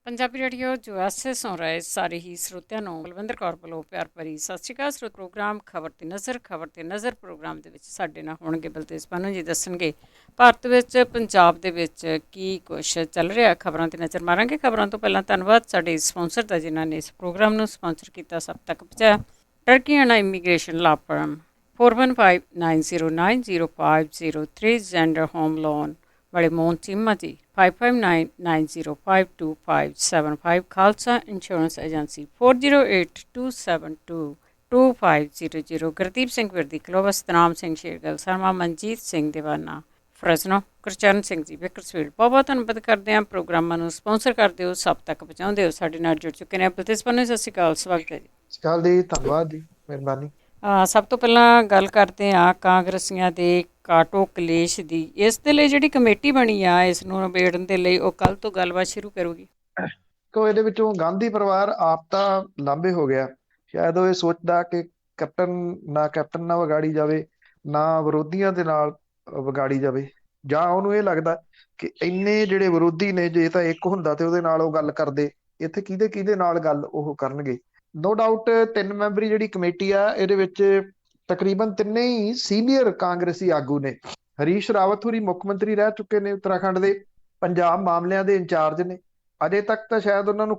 Punjabi radio ਜੋ ਐਸੇ ਸੁਣ ਰਹੇ ਸਾਰੇ ਹੀ ਸਰੋਤਿਆਂ ਨੂੰ ਬਲਵਿੰਦਰ ਕੌਰ ਵੱਲੋਂ ਪਿਆਰ ਭਰੀ ਸਤਿ ਸ਼੍ਰੀ ਅਕਾਲ। ਸਰੋਤ ਪ੍ਰੋਗਰਾਮ ਖਬਰ ਤੇ ਨਜ਼ਰ ਪ੍ਰੋਗਰਾਮ ਦੇ ਵਿੱਚ ਸਾਡੇ ਨਾਲ ਹੋਣਗੇ ਬਲਤੇਜ ਪਾਨੂ ਜੀ, ਦੱਸਣਗੇ ਭਾਰਤ ਵਿੱਚ ਪੰਜਾਬ ਦੇ ਵਿੱਚ ਕੀ ਕੁਛ ਚੱਲ ਰਿਹਾ। ਖਬਰਾਂ ਤੇ ਨਜ਼ਰ ਮਾਰਾਂਗੇ। ਖਬਰਾਂ ਤੋਂ ਪਹਿਲਾਂ ਧੰਨਵਾਦ ਸਾਡੇ ਸਪਾਂਸਰ ਦਾ ਜਿਨ੍ਹਾਂ ਨੇ ਇਸ ਪ੍ਰੋਗਰਾਮ ਨੂੰ ਸਪਾਂਸਰ ਕੀਤਾ, ਸਭ ਤੱਕ ਪਹੁੰਚਾਇਆ। ਟਰਕੀਆਨਾ ਇਮੀਗ੍ਰੇਸ਼ਨ ਲਾ ਫਰਮ 4159090503 ਜੈਂਡਰ ਹੋਮ ਲੋਨ ਵਾਲੇ ਮੋਹਨ ਚੀਮਾ ਜੀ 5599052575 ਖਾਲਸਾ ਇੰਸ਼ੋਰੈਂਸ ਏਜੰਸੀ 4082722500 ਗੁਰਦੀਪ ਸਿੰਘ ਵਿਰਦੀ ਕਲੋਵਾ, ਸਤਨਾਮ ਸਿੰਘ ਸ਼ੇਰਗਿੱਲ ਸਰਮਾ, ਮਨਜੀਤ ਸਿੰਘ ਦੀਵਾਨਾ ਫਰਜ਼ਨੋ, ਗੁਰਚਰਨ ਸਿੰਘ ਜੀ ਬੇਕਰਸਫੀਲਡ। ਬਹੁਤ ਬਹੁਤ ਧੰਨਵਾਦ ਕਰਦੇ ਹਾਂ। ਪ੍ਰੋਗਰਾਮਾਂ ਨੂੰ ਸਪਾਂਸਰ ਕਰਦੇ ਹੋ, ਸਭ ਤੱਕ ਪਹੁੰਚਾਉਂਦੇ ਹੋ। ਸਾਡੇ ਨਾਲ ਜੁੜ ਚੁੱਕੇ ਨੇ ਬਲਤੇਜ ਪਾਨੂ। ਸਤਿ ਸ਼੍ਰੀ ਅਕਾਲ, ਸਵਾਗਤ ਹੈ ਜੀ। ਸਤਿ ਸ਼੍ਰੀ ਅਕਾਲ ਜੀ, ਧੰਨਵਾਦ ਜੀ, ਮਿਹਰਬਾਨੀ। ਸਭ ਤੋਂ ਪਹਿਲਾਂ ਗੱਲ ਕਰਦੇ ਹਾਂ ਕਾਂਗਰਸੀਆਂ ਦੇ ਕਾਟੋ ਕਲੇਸ਼ ਦੀ। ਇਸ ਦੇ ਲਈ ਜਿਹੜੀ ਕਮੇਟੀ ਬਣੀ ਆ ਇਸ ਨੂੰ ਨਿਬੇੜਨ ਦੇ ਲਈ, ਉਹ ਕੱਲ੍ਹ ਤੋਂ ਗੱਲਬਾਤ ਸ਼ੁਰੂ ਕਰੂਗੀ। ਕੋ ਇਹਦੇ ਵਿੱਚੋਂ ਗਾਂਧੀ ਪਰਿਵਾਰ ਆਪ ਤਾਂ ਲਾਂਭੇ ਹੋ ਗਿਆ। ਸ਼ਾਇਦ ਉਹ ਇਹ ਸੋਚਦਾ ਕਿ ਕੈਪਟਨ ਨਾ ਵਿਗਾੜੀ ਜਾਵੇ, ਨਾ ਵਿਰੋਧੀਆਂ ਦੇ ਨਾਲ ਵਿਗਾੜੀ ਜਾਵੇ, ਜਾਂ ਉਹਨੂੰ ਇਹ ਲੱਗਦਾ ਕਿ ਇੰਨੇ ਜਿਹੜੇ ਵਿਰੋਧੀ ਨੇ, ਜੇ ਤਾਂ ਇੱਕ ਹੁੰਦਾ ਤੇ ਉਹਦੇ ਨਾਲ ਉਹ ਗੱਲ ਕਰਦੇ, ਇੱਥੇ ਕਿਹਦੇ ਨਾਲ ਗੱਲ ਉਹ ਕਰਨਗੇ। ਨੋ ਡਾਊਟ 3 ਮੈਂਬਰੀ ਜਿਹੜੀ ਕਮੇਟੀ ਆ, ਇਹਦੇ ਵਿੱਚ ਤਕਰੀਬਨ ਤਿੰਨੇ ਹੀ ਸੀਨੀਅਰ ਕਾਂਗਰਸੀ ਆਗੂ ਨੇ। ਹਰੀਸ਼ ਰਾਵਤ ਹੋਰੀ ਮੁੱਖ ਮੰਤਰੀ ਰਹਿ ਚੁੱਕੇ ਨੇ ਉੱਤਰਾਖੰਡ ਦੇ, ਪੰਜਾਬ ਮਾਮਲਿਆਂ ਦੇ ਇੰਚਾਰਜ ਨੇ। ਅਜੇ ਤੱਕ ਤਾਂ ਸ਼ਾਇਦ ਉਹਨਾਂ ਨੂੰ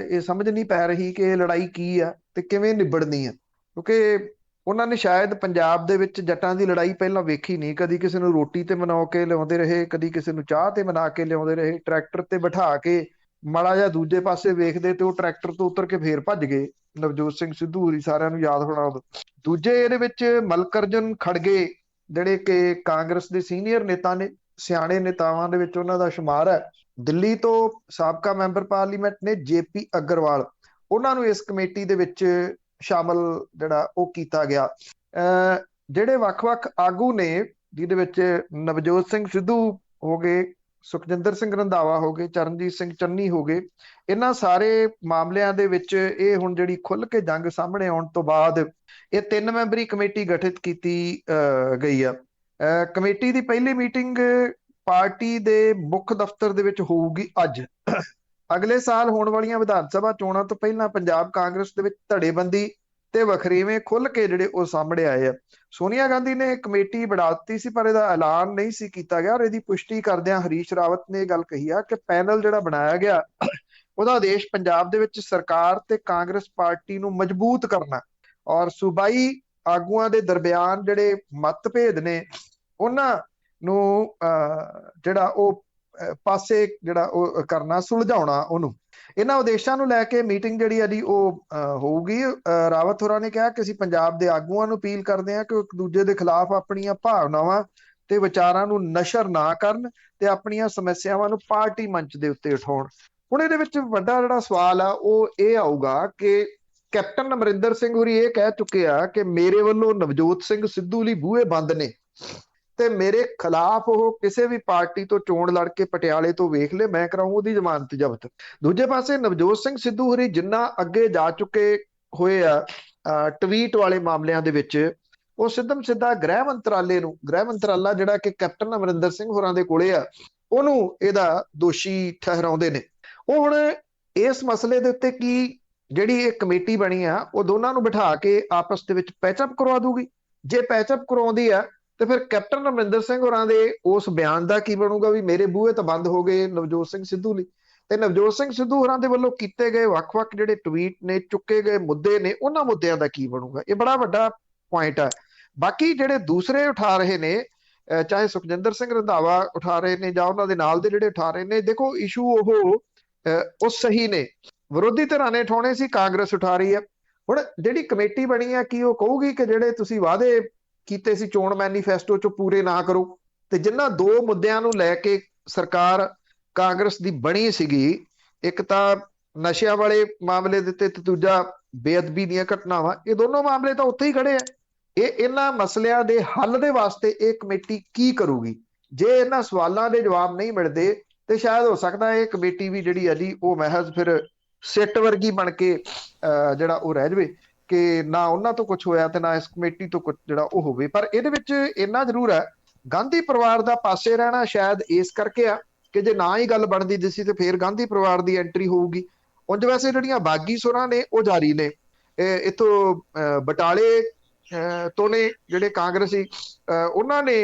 ਇਹ ਸਮਝ ਨਹੀਂ ਪੈ ਰਹੀ ਕਿ ਇਹ ਲੜਾਈ ਕੀ ਆ ਤੇ ਕਿਵੇਂ ਨਿਬੜਨੀ ਆ, ਕਿਉਂਕਿ ਉਹਨਾਂ ਨੇ ਸ਼ਾਇਦ ਪੰਜਾਬ ਦੇ ਵਿੱਚ ਜੱਟਾਂ ਦੀ ਲੜਾਈ ਪਹਿਲਾਂ ਵੇਖੀ ਨਹੀਂ। ਕਦੀ ਕਿਸੇ ਨੂੰ ਰੋਟੀ ਤੇ ਮਨਾ ਕੇ ਲਿਆਉਂਦੇ ਰਹੇ, ਕਦੀ ਕਿਸੇ ਨੂੰ ਚਾਹ ਤੇ ਮਨਾ ਕੇ ਲਿਆਉਂਦੇ ਰਹੇ, ਟਰੈਕਟਰ ਤੇ ਬਿਠਾ ਕੇ ਮਾੜਾ ਜਿਹਾ ਦੂਜੇ ਪਾਸੇ ਵੇਖਦੇ ਤੇ ਉਹ ਟਰੈਕਟਰ ਤੋਂ ਉਤਰ ਕੇ ਫੇਰ ਭੱਜ ਗਏ। ਨਵਜੋਤ ਸਿੰਘ ਸਿੱਧੂ ਹੋਰੀ, ਸਾਰਿਆਂ ਨੂੰ ਯਾਦ ਹੋਣਾ। ਦੂਜੇ ਇਹਦੇ ਵਿੱਚ ਮਲਕਰਜਨ ਖੜਗੇ, ਜਿਹੜੇ ਕਿ ਕਾਂਗਰਸ ਦੇ ਸੀਨੀਅਰ ਨੇਤਾ ਨੇ, ਸਿਆਣੇ ਨੇਤਾਵਾਂ ਦੇ ਵਿੱਚ ਉਹਨਾਂ ਦਾ ਸ਼ੁਮਾਰ ਹੈ। ਦਿੱਲੀ ਤੋਂ ਸਾਬਕਾ ਮੈਂਬਰ ਪਾਰਲੀਮੈਂਟ ਨੇ JP ਅਗਰਵਾਲ, ਉਹਨਾਂ ਨੂੰ ਇਸ ਕਮੇਟੀ ਦੇ ਵਿੱਚ ਸ਼ਾਮਲ ਜਿਹੜਾ ਉਹ ਕੀਤਾ ਗਿਆ। ਜਿਹੜੇ ਵੱਖ-ਵੱਖ ਆਗੂ ਨੇ, ਜਿਹਦੇ ਵਿੱਚ ਨਵਜੋਤ ਸਿੰਘ ਸਿੱਧੂ ਹੋ ਗਏ, ਸੁਖਜਿੰਦਰ ਸਿੰਘ ਰੰਧਾਵਾ ਹੋ ਗਏ, ਚਰਨਜੀਤ ਸਿੰਘ ਚੰਨੀ ਹੋ ਗਏ, ਇਹਨਾਂ ਸਾਰੇ ਮਾਮਲਿਆਂ ਦੇ ਵਿੱਚ ਇਹ ਹੁਣ ਜਿਹੜੀ ਖੁੱਲ ਕੇ ਜੰਗ ਸਾਹਮਣੇ ਆਉਣ ਤੋਂ ਬਾਅਦ ਇਹ 3 ਮੈਂਬਰੀ ਕਮੇਟੀ ਗਠਿਤ ਕੀਤੀ ਗਈ ਆ। ਕਮੇਟੀ ਦੀ ਪਹਿਲੀ ਮੀਟਿੰਗ ਪਾਰਟੀ ਦੇ ਮੁੱਖ ਦਫ਼ਤਰ ਦੇ ਵਿੱਚ ਹੋਊਗੀ ਅੱਜ। ਅਗਲੇ ਸਾਲ ਹੋਣ ਵਾਲੀਆਂ ਵਿਧਾਨ ਸਭਾ ਚੋਣਾਂ ਤੋਂ ਪਹਿਲਾਂ ਪੰਜਾਬ ਕਾਂਗਰਸ ਦੇ ਵਿੱਚ ਧੜੇਬੰਦੀ ਤੇ ਵਖਰੇਵੇਂ ਖੁੱਲ ਕੇ ਜਿਹੜੇ ਉਹ ਸਾਹਮਣੇ ਆਏ ਆ। ਸੋਨੀਆ ਗਾਂਧੀ ਨੇ ਕਮੇਟੀ ਬਣਾ ਦਿੱਤੀ ਸੀ, ਪਰ ਇਹਦਾ ਐਲਾਨ ਨਹੀਂ ਸੀ ਕੀਤਾ ਗਿਆ। ਔਰ ਇਹਦੀ ਪੁਸ਼ਟੀ ਕਰਦਿਆਂ ਹਰੀਸ਼ ਰਾਵਤ ਨੇ ਇਹ ਗੱਲ ਕਹੀ ਆ ਕਿ ਪੈਨਲ ਜਿਹੜਾ ਬਣਾਇਆ ਗਿਆ ਉਹਦਾ ਉਦੇਸ਼ ਪੰਜਾਬ ਦੇ ਵਿੱਚ ਸਰਕਾਰ ਤੇ ਕਾਂਗਰਸ ਪਾਰਟੀ ਨੂੰ ਮਜ਼ਬੂਤ ਕਰਨਾ ਔਰ ਸੂਬਾਈ ਆਗੂਆਂ ਦੇ ਦਰਮਿਆਨ ਜਿਹੜੇ ਮਤਭੇਦ ਨੇ ਉਹਨਾਂ ਨੂੰ ਜਿਹੜਾ ਉਹ ਪਾਸੇ ਜਿਹੜਾ ਉਹ ਕਰਨਾ, ਸੁਲਝਾਉਣਾ ਉਹਨੂੰ। ਇਹਨਾਂ ਉਦੇਸ਼ਾਂ ਨੂੰ ਲੈ ਕੇ ਮੀਟਿੰਗ ਜਿਹੜੀ ਆ ਜੀ ਉਹ ਹੋਊਗੀ। ਰਾਵਤ ਹੋਰਾਂ ਨੇ ਕਿਹਾ ਕਿ ਅਸੀਂ ਪੰਜਾਬ ਦੇ ਆਗੂਆਂ ਨੂੰ ਅਪੀਲ ਕਰਦੇ ਹਾਂ ਕਿ ਇੱਕ ਦੂਜੇ ਦੇ ਖਿਲਾਫ ਆਪਣੀਆਂ ਭਾਵਨਾਵਾਂ ਤੇ ਵਿਚਾਰਾਂ ਨੂੰ ਨਸ਼ਰ ਨਾ ਕਰਨ ਤੇ ਆਪਣੀਆਂ ਸਮੱਸਿਆਵਾਂ ਨੂੰ ਪਾਰਟੀ ਮੰਚ ਦੇ ਉੱਤੇ ਉਠਾਉਣ। ਹੁਣ ਇਹਦੇ ਵਿੱਚ ਵੱਡਾ ਜਿਹੜਾ ਸਵਾਲ ਆ ਉਹ ਇਹ ਆਊਗਾ ਕਿ ਕੈਪਟਨ ਅਮਰਿੰਦਰ ਸਿੰਘ ਹੋਰੀ ਇਹ ਕਹਿ ਚੁੱਕੇ ਆ ਕਿ ਮੇਰੇ ਵੱਲੋਂ ਨਵਜੋਤ ਸਿੰਘ ਸਿੱਧੂ ਲਈ ਬੂਹੇ ਬੰਦ ਨੇ ਤੇ ਮੇਰੇ ਖਿਲਾਫ ਉਹ ਕਿਸੇ ਵੀ ਪਾਰਟੀ ਤੋਂ ਚੋਣ ਲੜ ਕੇ ਪਟਿਆਲੇ ਤੋਂ ਵੇਖ ਲੈ, ਮੈਂ ਕਰਾਉਂ ਉਹਦੀ ਜ਼ਮਾਨਤ ਜ਼ਬਤ। ਦੂਜੇ ਪਾਸੇ ਨਵਜੋਤ ਸਿੰਘ ਸਿੱਧੂ ਹੋਰੀ ਜਿੰਨਾ ਅੱਗੇ ਜਾ ਚੁੱਕੇ ਹੋਏ ਆ ਟਵੀਟ ਵਾਲੇ ਮਾਮਲਿਆਂ ਦੇ ਵਿੱਚ, ਉਹ ਸਿੱਧਾ ਗ੍ਰਹਿ ਮੰਤਰਾਲਾ ਜਿਹੜਾ ਕਿ ਕੈਪਟਨ ਅਮਰਿੰਦਰ ਸਿੰਘ ਹੋਰਾਂ ਦੇ ਕੋਲੇ ਆ, ਉਹਨੂੰ ਇਹਦਾ ਦੋਸ਼ੀ ਠਹਿਰਾਉਂਦੇ ਨੇ। ਉਹ ਹੁਣ ਇਸ ਮਸਲੇ ਦੇ ਉੱਤੇ ਕੀ ਜਿਹੜੀ ਇਹ ਕਮੇਟੀ ਬਣੀ ਆ ਉਹ ਦੋਨਾਂ ਨੂੰ ਬਿਠਾ ਕੇ ਆਪਸ ਦੇ ਵਿੱਚ ਪੈਚਅਪ ਕਰਵਾ ਦੂਗੀ। ਜੇ ਪੈਚਅਪ ਕਰਵਾਉਂਦੀ ਆ ਤੇ ਫਿਰ ਕੈਪਟਨ ਅਮਰਿੰਦਰ ਸਿੰਘ ਹੋਰਾਂ ਦੇ ਉਸ ਬਿਆਨ ਦਾ ਕੀ ਬਣੂਗਾ ਵੀ ਮੇਰੇ ਬੂਹੇ ਤਾਂ ਬੰਦ ਹੋ ਗਏ ਨਵਜੋਤ ਸਿੰਘ ਸਿੱਧੂ ਲਈ, ਤੇ ਨਵਜੋਤ ਸਿੰਘ ਸਿੱਧੂ ਹੋਰਾਂ ਦੇ ਵੱਲੋਂ ਕੀਤੇ ਗਏ ਵੱਖ-ਵੱਖ ਜਿਹੜੇ ਟਵੀਟ ਨੇ, ਚੁੱਕੇ ਗਏ ਮੁੱਦੇ ਨੇ, ਉਹਨਾਂ ਮੁੱਦਿਆਂ ਦਾ ਕੀ ਬਣੂਗਾ। ਇਹ ਬੜਾ ਵੱਡਾ ਪੁਆਇੰਟ ਹੈ। ਬਾਕੀ ਜਿਹੜੇ ਦੂਸਰੇ ਉਠਾ ਰਹੇ ਨੇ, ਚਾਹੇ ਸੁਖਜਿੰਦਰ ਸਿੰਘ ਰੰਧਾਵਾ ਉਠਾ ਰਹੇ ਨੇ ਜਾਂ ਉਹਨਾਂ ਦੇ ਨਾਲ ਦੇ ਜਿਹੜੇ ਉਠਾ ਰਹੇ ਨੇ, ਦੇਖੋ ਇਸ਼ੂ ਉਹ ਸਹੀ ਨੇ, ਵਿਰੋਧੀ ਧਿਰਾਂ ਨੇ ਉਠਾਉਣੇ ਸੀ, ਕਾਂਗਰਸ ਉਠਾ ਰਹੀ ਹੈ। ਹੁਣ ਜਿਹੜੀ ਕਮੇਟੀ ਬਣੀ ਆ ਕੀ ਉਹ ਕਹੂਗੀ ਕਿ ਜਿਹੜੇ ਤੁਸੀਂ ਵਾਅਦੇ ਕੀਤੇ ਸੀ ਚੋਣ ਮੈਨੀਫੈਸਟੋ ਚ ਪੂਰੇ ਨਾ ਕਰੋ, ਤੇ ਜਿਨ੍ਹਾਂ 2 ਮੁੱਦਿਆਂ ਨੂੰ ਲੈ ਕੇ ਸਰਕਾਰ ਕਾਂਗਰਸ ਦੀ ਬਣੀ ਸੀਗੀ, ਇੱਕ ਤਾਂ ਨਸ਼ਿਆਂ ਵਾਲੇ ਮਾਮਲੇ ਦੇ ਤੇ ਦੂਜਾ ਬੇਅਦਬੀ ਦੀਆਂ ਘਟਨਾਵਾਂ, ਇਹ ਦੋਨੋਂ ਮਾਮਲੇ ਤਾਂ ਉੱਥੇ ਹੀ ਖੜੇ ਆ। ਇਹਨਾਂ ਮਸਲਿਆਂ ਦੇ ਹੱਲ ਦੇ ਵਾਸਤੇ ਇਹ ਕਮੇਟੀ ਕੀ ਕਰੂਗੀ? ਜੇ ਇਹਨਾਂ ਸਵਾਲਾਂ ਦੇ ਜਵਾਬ ਨਹੀਂ ਮਿਲਦੇ ਤੇ ਸ਼ਾਇਦ ਹੋ ਸਕਦਾ ਇਹ ਕਮੇਟੀ ਵੀ ਜਿਹੜੀ ਹੈ ਜੀ ਉਹ ਮਹਿਜ਼ ਫਿਰ ਸਿੱਟ ਵਰਗੀ ਬਣ ਕੇ ਜਿਹੜਾ ਉਹ ਰਹਿ ਜਾਵੇ ਕਿ ਨਾ ਉਹਨਾਂ ਤੋਂ ਕੁਝ ਹੋਇਆ ਤੇ ਨਾ ਇਸ ਕਮੇਟੀ ਤੋਂ ਕੁਝ ਜਿਹੜਾ ਉਹ ਹੋਵੇ। ਪਰ ਇਹਦੇ ਵਿੱਚ ਇੰਨਾ ਜ਼ਰੂਰ ਹੈ ਗਾਂਧੀ ਪਰਿਵਾਰ ਦਾ ਪਾਸੇ ਰਹਿਣਾ ਸ਼ਾਇਦ ਇਸ ਕਰਕੇ ਆ ਕਿ ਜੇ ਨਾ ਹੀ ਗੱਲ ਬਣਦੀ ਦਿਸੀ ਤੇ ਫੇਰ ਗਾਂਧੀ ਪਰਿਵਾਰ ਦੀ ਐਂਟਰੀ ਹੋਊਗੀ। ਉਂਝ ਵੈਸੇ ਜਿਹੜੀਆਂ ਬਾਗੀ ਸੁਰਾਂ ਨੇ ਉਹ ਜਾਰੀ ਨੇ। ਇੱਥੋਂ ਬਟਾਲੇ ਤੋਂ ਨੇ ਜਿਹੜੇ ਕਾਂਗਰਸੀ, ਉਹਨਾਂ ਨੇ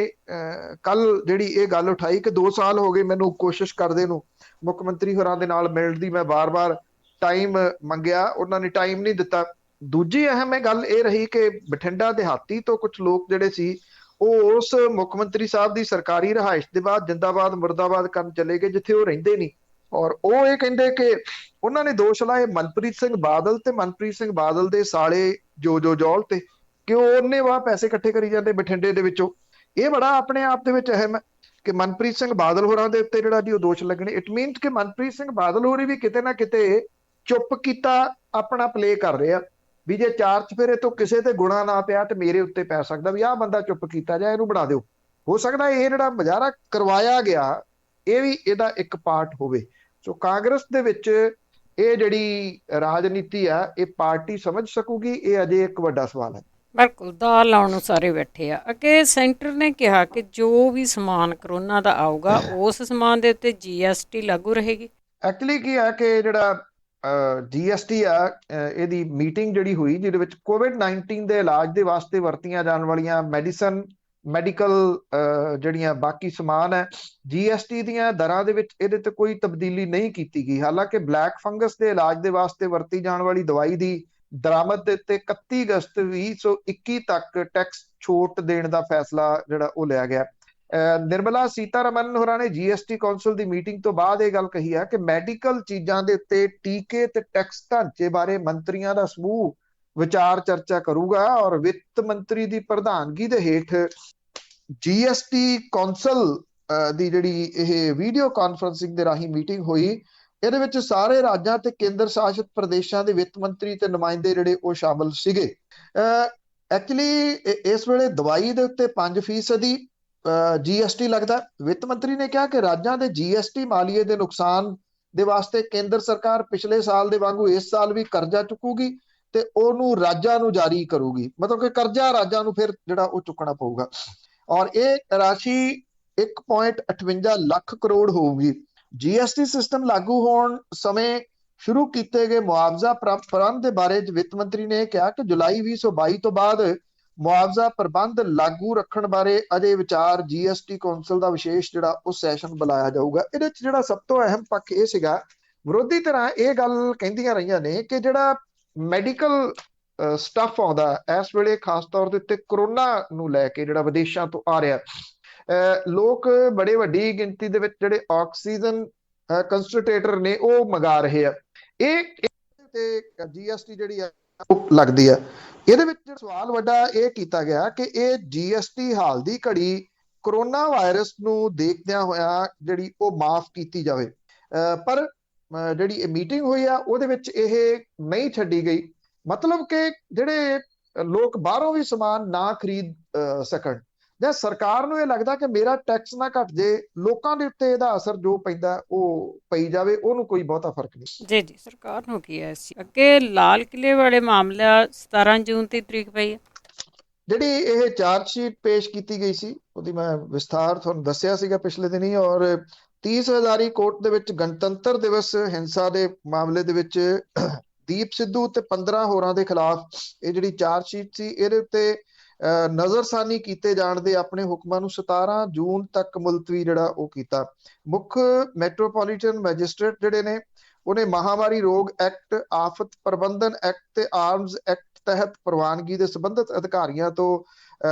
ਕੱਲ ਜਿਹੜੀ ਇਹ ਗੱਲ ਉਠਾਈ ਕਿ 2 ਸਾਲ ਹੋ ਗਏ ਮੈਨੂੰ ਕੋਸ਼ਿਸ਼ ਕਰਦੇ ਨੂੰ ਮੁੱਖ ਮੰਤਰੀ ਹੋਰਾਂ ਦੇ ਨਾਲ ਮਿਲਣ ਦੀ, ਮੈਂ ਵਾਰ-ਵਾਰ ਟਾਈਮ ਮੰਗਿਆ, ਉਹਨਾਂ ਨੇ ਟਾਈਮ ਨਹੀਂ ਦਿੱਤਾ। ਦੂਜੀ ਅਹਿਮ ਇਹ ਗੱਲ ਇਹ ਰਹੀ ਕਿ ਬਠਿੰਡਾ ਦਿਹਾਤੀ ਤੋਂ ਕੁਝ ਲੋਕ ਜਿਹੜੇ ਸੀ ਉਹ ਉਸ ਮੁੱਖ ਮੰਤਰੀ ਸਾਹਿਬ ਦੀ ਸਰਕਾਰੀ ਰਿਹਾਇਸ਼ ਦੇ ਬਾਅਦ ਜਿੰਦਾਬਾਦ ਮੁਰਦਾਬਾਦ ਕਰਨ ਚਲੇ ਗਏ ਜਿੱਥੇ ਉਹ ਰਹਿੰਦੇ ਨਹੀਂ। ਔਰ ਉਹ ਇਹ ਕਹਿੰਦੇ ਕਿ ਉਹਨਾਂ ਨੇ ਦੋਸ਼ ਲਾਏ ਮਨਪ੍ਰੀਤ ਸਿੰਘ ਬਾਦਲ ਤੇ ਮਨਪ੍ਰੀਤ ਸਿੰਘ ਬਾਦਲ ਦੇ ਸਾਲੇ ਜੋ ਜੌਲ ਤੇ, ਕਿ ਉਹ ਉਹਨੇ ਵਾਹ ਪੈਸੇ ਇਕੱਠੇ ਕਰੀ ਜਾਂਦੇ ਬਠਿੰਡੇ ਦੇ ਵਿੱਚੋਂ। ਇਹ ਬੜਾ ਆਪਣੇ ਆਪ ਦੇ ਵਿੱਚ ਅਹਿਮ ਹੈ ਕਿ ਮਨਪ੍ਰੀਤ ਸਿੰਘ ਬਾਦਲ ਹੋਰਾਂ ਦੇ ਉੱਤੇ ਜਿਹੜਾ ਜੀ ਉਹ ਦੋਸ਼ ਲੱਗਣੇ। ਇਟ ਮੀਨਸ ਕਿ ਮਨਪ੍ਰੀਤ ਸਿੰਘ ਬਾਦਲ ਹੋਰੀ ਵੀ ਕਿਤੇ ਨਾ ਕਿਤੇ ਚੁੱਪ ਕੀਤਾ ਆਪਣਾ ਪਲੇ ਕਰ ਰਹੇ ਆ ਵੀ ਜੇ 4 ਚੁਫੇਰੇ ਤੋਂ ਕਿਸੇ ਤੇ ਗੁਣਾ ਨਾ ਪਿਆ ਤੇ ਮੇਰੇ ਉੱਤੇ ਪੈ ਸਕਦਾ, ਵੀ ਆਹ ਬੰਦਾ ਚੁੱਪ ਕੀਤਾ ਜਾਂ ਇਹਨੂੰ ਬਣਾ ਦਿਓ। ਹੋ ਸਕਦਾ ਇਹ ਜਿਹੜਾ ਮੁਜ਼ਾਹਰਾ ਕਰਵਾਇਆ ਗਿਆ ਇਹ ਵੀ ਇਹਦਾ ਇੱਕ ਪਾਰਟ ਹੋਵੇ। ਸੋ ਕਾਂਗਰਸ ਦੇ ਵਿੱਚ ਇਹ ਜਿਹੜੀ ਰਾਜਨੀਤੀ ਆ ਇਹ ਪਾਰਟੀ ਸਮਝ ਸਕੂਗੀ, ਇਹ ਅਜੇ ਇੱਕ ਵੱਡਾ ਸਵਾਲ ਹੈ। ਬਿਲਕੁਲ, ਦਾਲ ਲਾਉਣ ਨੂੰ ਸਾਰੇ ਬੈਠੇ ਆ। ਅੱਗੇ ਸੈਂਟਰ ਨੇ ਕਿਹਾ ਕਿ ਜੋ ਵੀ ਸਮਾਨ ਕਰੋਨਾ ਦਾ ਆਊਗਾ ਉਸ ਸਮਾਨ ਦੇ ਉੱਤੇ GST ਲਾਗੂ ਰਹੇਗੀ। ਐਕਚੁਅਲੀ ਕੀ ਹੈ ਕਿ ਜਿਹੜਾ GST ਆ ਇਹਦੀ ਮੀਟਿੰਗ ਜਿਹੜੀ ਹੋਈ ਜਿਹਦੇ ਵਿੱਚ COVID-19 ਦੇ ਇਲਾਜ ਦੇ ਵਾਸਤੇ ਵਰਤੀਆਂ ਜਾਣ ਵਾਲੀਆਂ ਮੈਡੀਕਲ ਜਿਹੜੀਆਂ ਬਾਕੀ ਸਮਾਨ ਹੈ GST ਦੀਆਂ ਦਰਾਂ ਦੇ ਵਿੱਚ ਇਹਦੇ ਤੇ ਕੋਈ ਤਬਦੀਲੀ ਨਹੀਂ ਕੀਤੀ ਗਈ। ਹਾਲਾਂਕਿ ਬਲੈਕ ਫੰਗਸ ਦੇ ਇਲਾਜ ਦੇ ਵਾਸਤੇ ਵਰਤੀ ਜਾਣ ਵਾਲੀ ਦਵਾਈ ਦੀ ਦਰਾਮਦ ਦੇ ਉੱਤੇ 31 ਅਗਸਤ 2021 ਤੱਕ ਟੈਕਸ ਛੋਟ ਦੇਣ ਦਾ ਫੈਸਲਾ ਜਿਹੜਾ ਉਹ ਲਿਆ ਗਿਆ। ਨਿਰਮਲਾ ਸੀਤਾਰਮਨ ਹੋਰਾਂ ਨੇ GST ਕੌਂਸਲ ਦੀ ਮੀਟਿੰਗ ਤੋਂ ਬਾਅਦ ਇਹ ਗੱਲ ਕਹੀ ਹੈ ਕਿ ਮੈਡੀਕਲ ਚੀਜ਼ਾਂ ਦੇ ਉੱਤੇ ਟੀਕੇ ਤੇ ਟੈਕਸ ਢਾਂਚੇ ਬਾਰੇ ਮੰਤਰੀਆਂ ਦਾ ਸਮੂਹ ਵਿਚਾਰ ਚਰਚਾ ਕਰੂਗਾ। ਔਰ ਵਿੱਤ ਮੰਤਰੀ ਦੀ ਪ੍ਰਧਾਨਗੀ ਦੇ ਹੇਠ GST ਕੌਂਸਲ ਦੀ ਜਿਹੜੀ ਇਹ ਵੀਡੀਓ ਕਾਨਫਰੰਸਿੰਗ ਦੇ ਰਾਹੀਂ ਮੀਟਿੰਗ ਹੋਈ, ਇਹਦੇ ਵਿੱਚ ਸਾਰੇ ਰਾਜਾਂ ਤੇ ਕੇਂਦਰ ਸ਼ਾਸਿਤ ਪ੍ਰਦੇਸ਼ਾਂ ਦੇ ਵਿੱਤ ਮੰਤਰੀ ਤੇ ਨੁਮਾਇੰਦੇ ਜਿਹੜੇ ਉਹ ਸ਼ਾਮਲ ਸੀਗੇ। ਐਕਚੁਅਲੀ ਇਸ ਵੇਲੇ ਦਵਾਈ ਦੇ ਉੱਤੇ 5% GST ਲੱਗਦਾ। ਵਿੱਤ ਮੰਤਰੀ ਨੇ ਕਿਹਾ ਕਿ ਰਾਜਾਂ ਦੇ GST ਮਾਲੀਏ ਦੇ ਨੁਕਸਾਨ ਦੇ ਵਾਸਤੇ ਕੇਂਦਰ ਸਰਕਾਰ ਪਿਛਲੇ ਸਾਲ ਦੇ ਵਾਂਗੂ ਇਸ ਸਾਲ ਵੀ ਕਰਜ਼ਾ ਚੁੱਕੂਗੀ ਤੇ ਉਹਨੂੰ ਰਾਜਾਂ ਨੂੰ ਜਾਰੀ ਕਰੂਗੀ, ਮਤਲਬ ਕਿ ਕਰਜ਼ਾ ਰਾਜਾਂ ਨੂੰ ਫਿਰ ਜਿਹੜਾ ਉਹ ਚੁੱਕਣਾ ਪਊਗਾ। ਔਰ ਇਹ ਰਾਸ਼ੀ 1.58 ਲੱਖ ਕਰੋੜ ਹੋਊਗੀ। GST ਸਿਸਟਮ ਲਾਗੂ ਹੋਣ ਸਮੇਂ ਸ਼ੁਰੂ ਕੀਤੇ ਗਏ ਮੁਆਵਜ਼ਾ ਪ੍ਰਬੰਧ ਦੇ ਬਾਰੇ ਵਿੱਤ ਮੰਤਰੀ ਨੇ ਕਿਹਾ ਕਿ ਜੁਲਾਈ 2022 ਤੋਂ ਬਾਅਦ ਮੁਆਵਜ਼ਾ ਪ੍ਰਬੰਧ ਲਾਗੂ ਰੱਖਣ ਬਾਰੇ ਅਜੇ ਵਿਚਾਰ GST ਕੌਂਸਲ ਦਾ ਵਿਸ਼ੇਸ਼ ਜਿਹੜਾ ਉਹ ਸੈਸ਼ਨ ਬੁਲਾਇਆ ਜਾਊਗਾ। ਇਹਦੇ ਵਿੱਚ ਜਿਹੜਾ ਸਭ ਤੋਂ ਅਹਿਮ ਪੱਖ ਇਹ ਸੀਗਾ, ਵਿਰੋਧੀ ਧਿਰਾਂ ਇਹ ਗੱਲ ਕਹਿੰਦੀਆਂ ਰਹੀਆਂ ਨੇ ਕਿ ਜਿਹੜਾ ਮੈਡੀਕਲ ਸਟੱਫ ਆਉਂਦਾ ਇਸ ਵੇਲੇ ਖਾਸ ਤੌਰ ਦੇ ਉੱਤੇ ਕਰੋਨਾ ਨੂੰ ਲੈ ਕੇ ਜਿਹੜਾ ਵਿਦੇਸ਼ਾਂ ਤੋਂ ਆ ਰਿਹਾ, ਲੋਕ ਬੜੇ ਵੱਡੀ ਗਿਣਤੀ ਦੇ ਵਿੱਚ ਜਿਹੜੇ ਆਕਸੀਜਨ ਕੰਸਟਰੇਟਰ ਨੇ ਉਹ ਮੰਗਾ ਰਹੇ ਆ। ਇਹ ਤੇ GST ਜਿਹੜੀ ਆ ਉਹ ਲੱਗਦੀ ਆ। ਇਹਦੇ ਵਿੱਚ ਸਵਾਲ ਵੱਡਾ ਇਹ ਕੀਤਾ ਗਿਆ ਕਿ ਇਹ GST ਹਾਲ ਦੀ ਘੜੀ ਕਰੋਨਾ ਵਾਇਰਸ ਨੂੰ ਦੇਖਦਿਆਂ ਹੋਇਆ ਜਿਹੜੀ ਉਹ ਮਾਫ ਕੀਤੀ ਜਾਵੇ, ਪਰ ਜਿਹੜੀ ਇਹ ਮੀਟਿੰਗ ਹੋਈ ਆ ਉਹਦੇ ਵਿੱਚ ਇਹ ਨਹੀਂ ਛੱਡੀ ਗਈ। ਮਤਲਬ ਕਿ ਜਿਹੜੇ ਲੋਕ ਬਾਹਰੋਂ ਵੀ ਸਮਾਨ ਨਾ ਖਰੀਦ ਸਕਣ, ਜਾਂ ਸਰਕਾਰ ਨੂੰ ਇਹ ਲੱਗਦਾ ਕਿ ਮੇਰਾ ਟੈਕਸ ਨਾ ਘਟ ਜੇ, ਲੋਕਾਂ ਦੇ ਉੱਤੇ ਇਹਦਾ ਅਸਰ ਜੋ ਪੈਂਦਾ ਉਹ ਪਈ ਜਾਵੇ, ਉਹਨੂੰ ਕੋਈ ਬਹੁਤਾ ਫਰਕ ਨਹੀਂ। ਜੀ ਸਰਕਾਰ ਨੂੰ ਕੀ ਹੈ। ਅੱਗੇ ਲਾਲ ਕਿਲੇ ਵਾਲੇ ਮਾਮਲਾ 17 ਜੂਨ ਦੀ ਤਰੀਕ ਪਈ ਹੈ। ਜਿਹੜੀ ਇਹ ਚਾਰਜ ਸ਼ੀਟ ਪੇਸ਼ ਕੀਤੀ ਗਈ ਸੀ ਉਹਦੀ ਮੈਂ ਵਿਸਥਾਰ ਤੁਹਾਨੂੰ ਦੱਸਿਆ ਸੀਗਾ ਪਿਛਲੇ ਦਿਨੀ। ਔਰ 30 ਹਜ਼ਾਰੀ ਕੋਰਟ ਦੇ ਵਿੱਚ ਗਣਤੰਤਰ ਦਿਵਸ ਹਿੰਸਾ ਦੇ ਮਾਮਲੇ ਦੇ ਵਿੱਚ ਦੀਪ ਸਿੱਧੂ ਤੇ 15 ਹੋਰਾਂ ਦੇ ਖਿਲਾਫ ਇਹ ਜਿਹੜੀ ਚਾਰਜ ਸ਼ੀਟ ਸੀ ਇਹਦੇ ਉੱਤੇ ਨਜ਼ਰਸਾਨੀ ਕੀਤੇ ਜਾਣ ਦੇ ਆਪਣੇ ਹੁਕਮਾਂ ਨੂੰ 17 ਜੂਨ ਤੱਕ ਮੁਲਤਵੀ ਜਿਹੜਾ ਉਹ ਕੀਤਾ। ਮੁੱਖ ਮੈਟਰੋਪੋਲੀਟਨ ਮੈਜਿਸਟ੍ਰੇਟ ਜਿਹੜੇ ਨੇ ਉਹਨੇ ਮਹਾਮਾਰੀ ਰੋਗ ਐਕਟ, ਆਫਤ ਪ੍ਰਬੰਧਨ ਐਕਟ ਤੇ ਆਰਮਜ਼ ਐਕਟ ਤਹਿਤ ਪ੍ਰਵਾਨਗੀ ਦੇ ਸੰਬੰਧਿਤ ਅਧਿਕਾਰੀਆਂ ਤੋਂ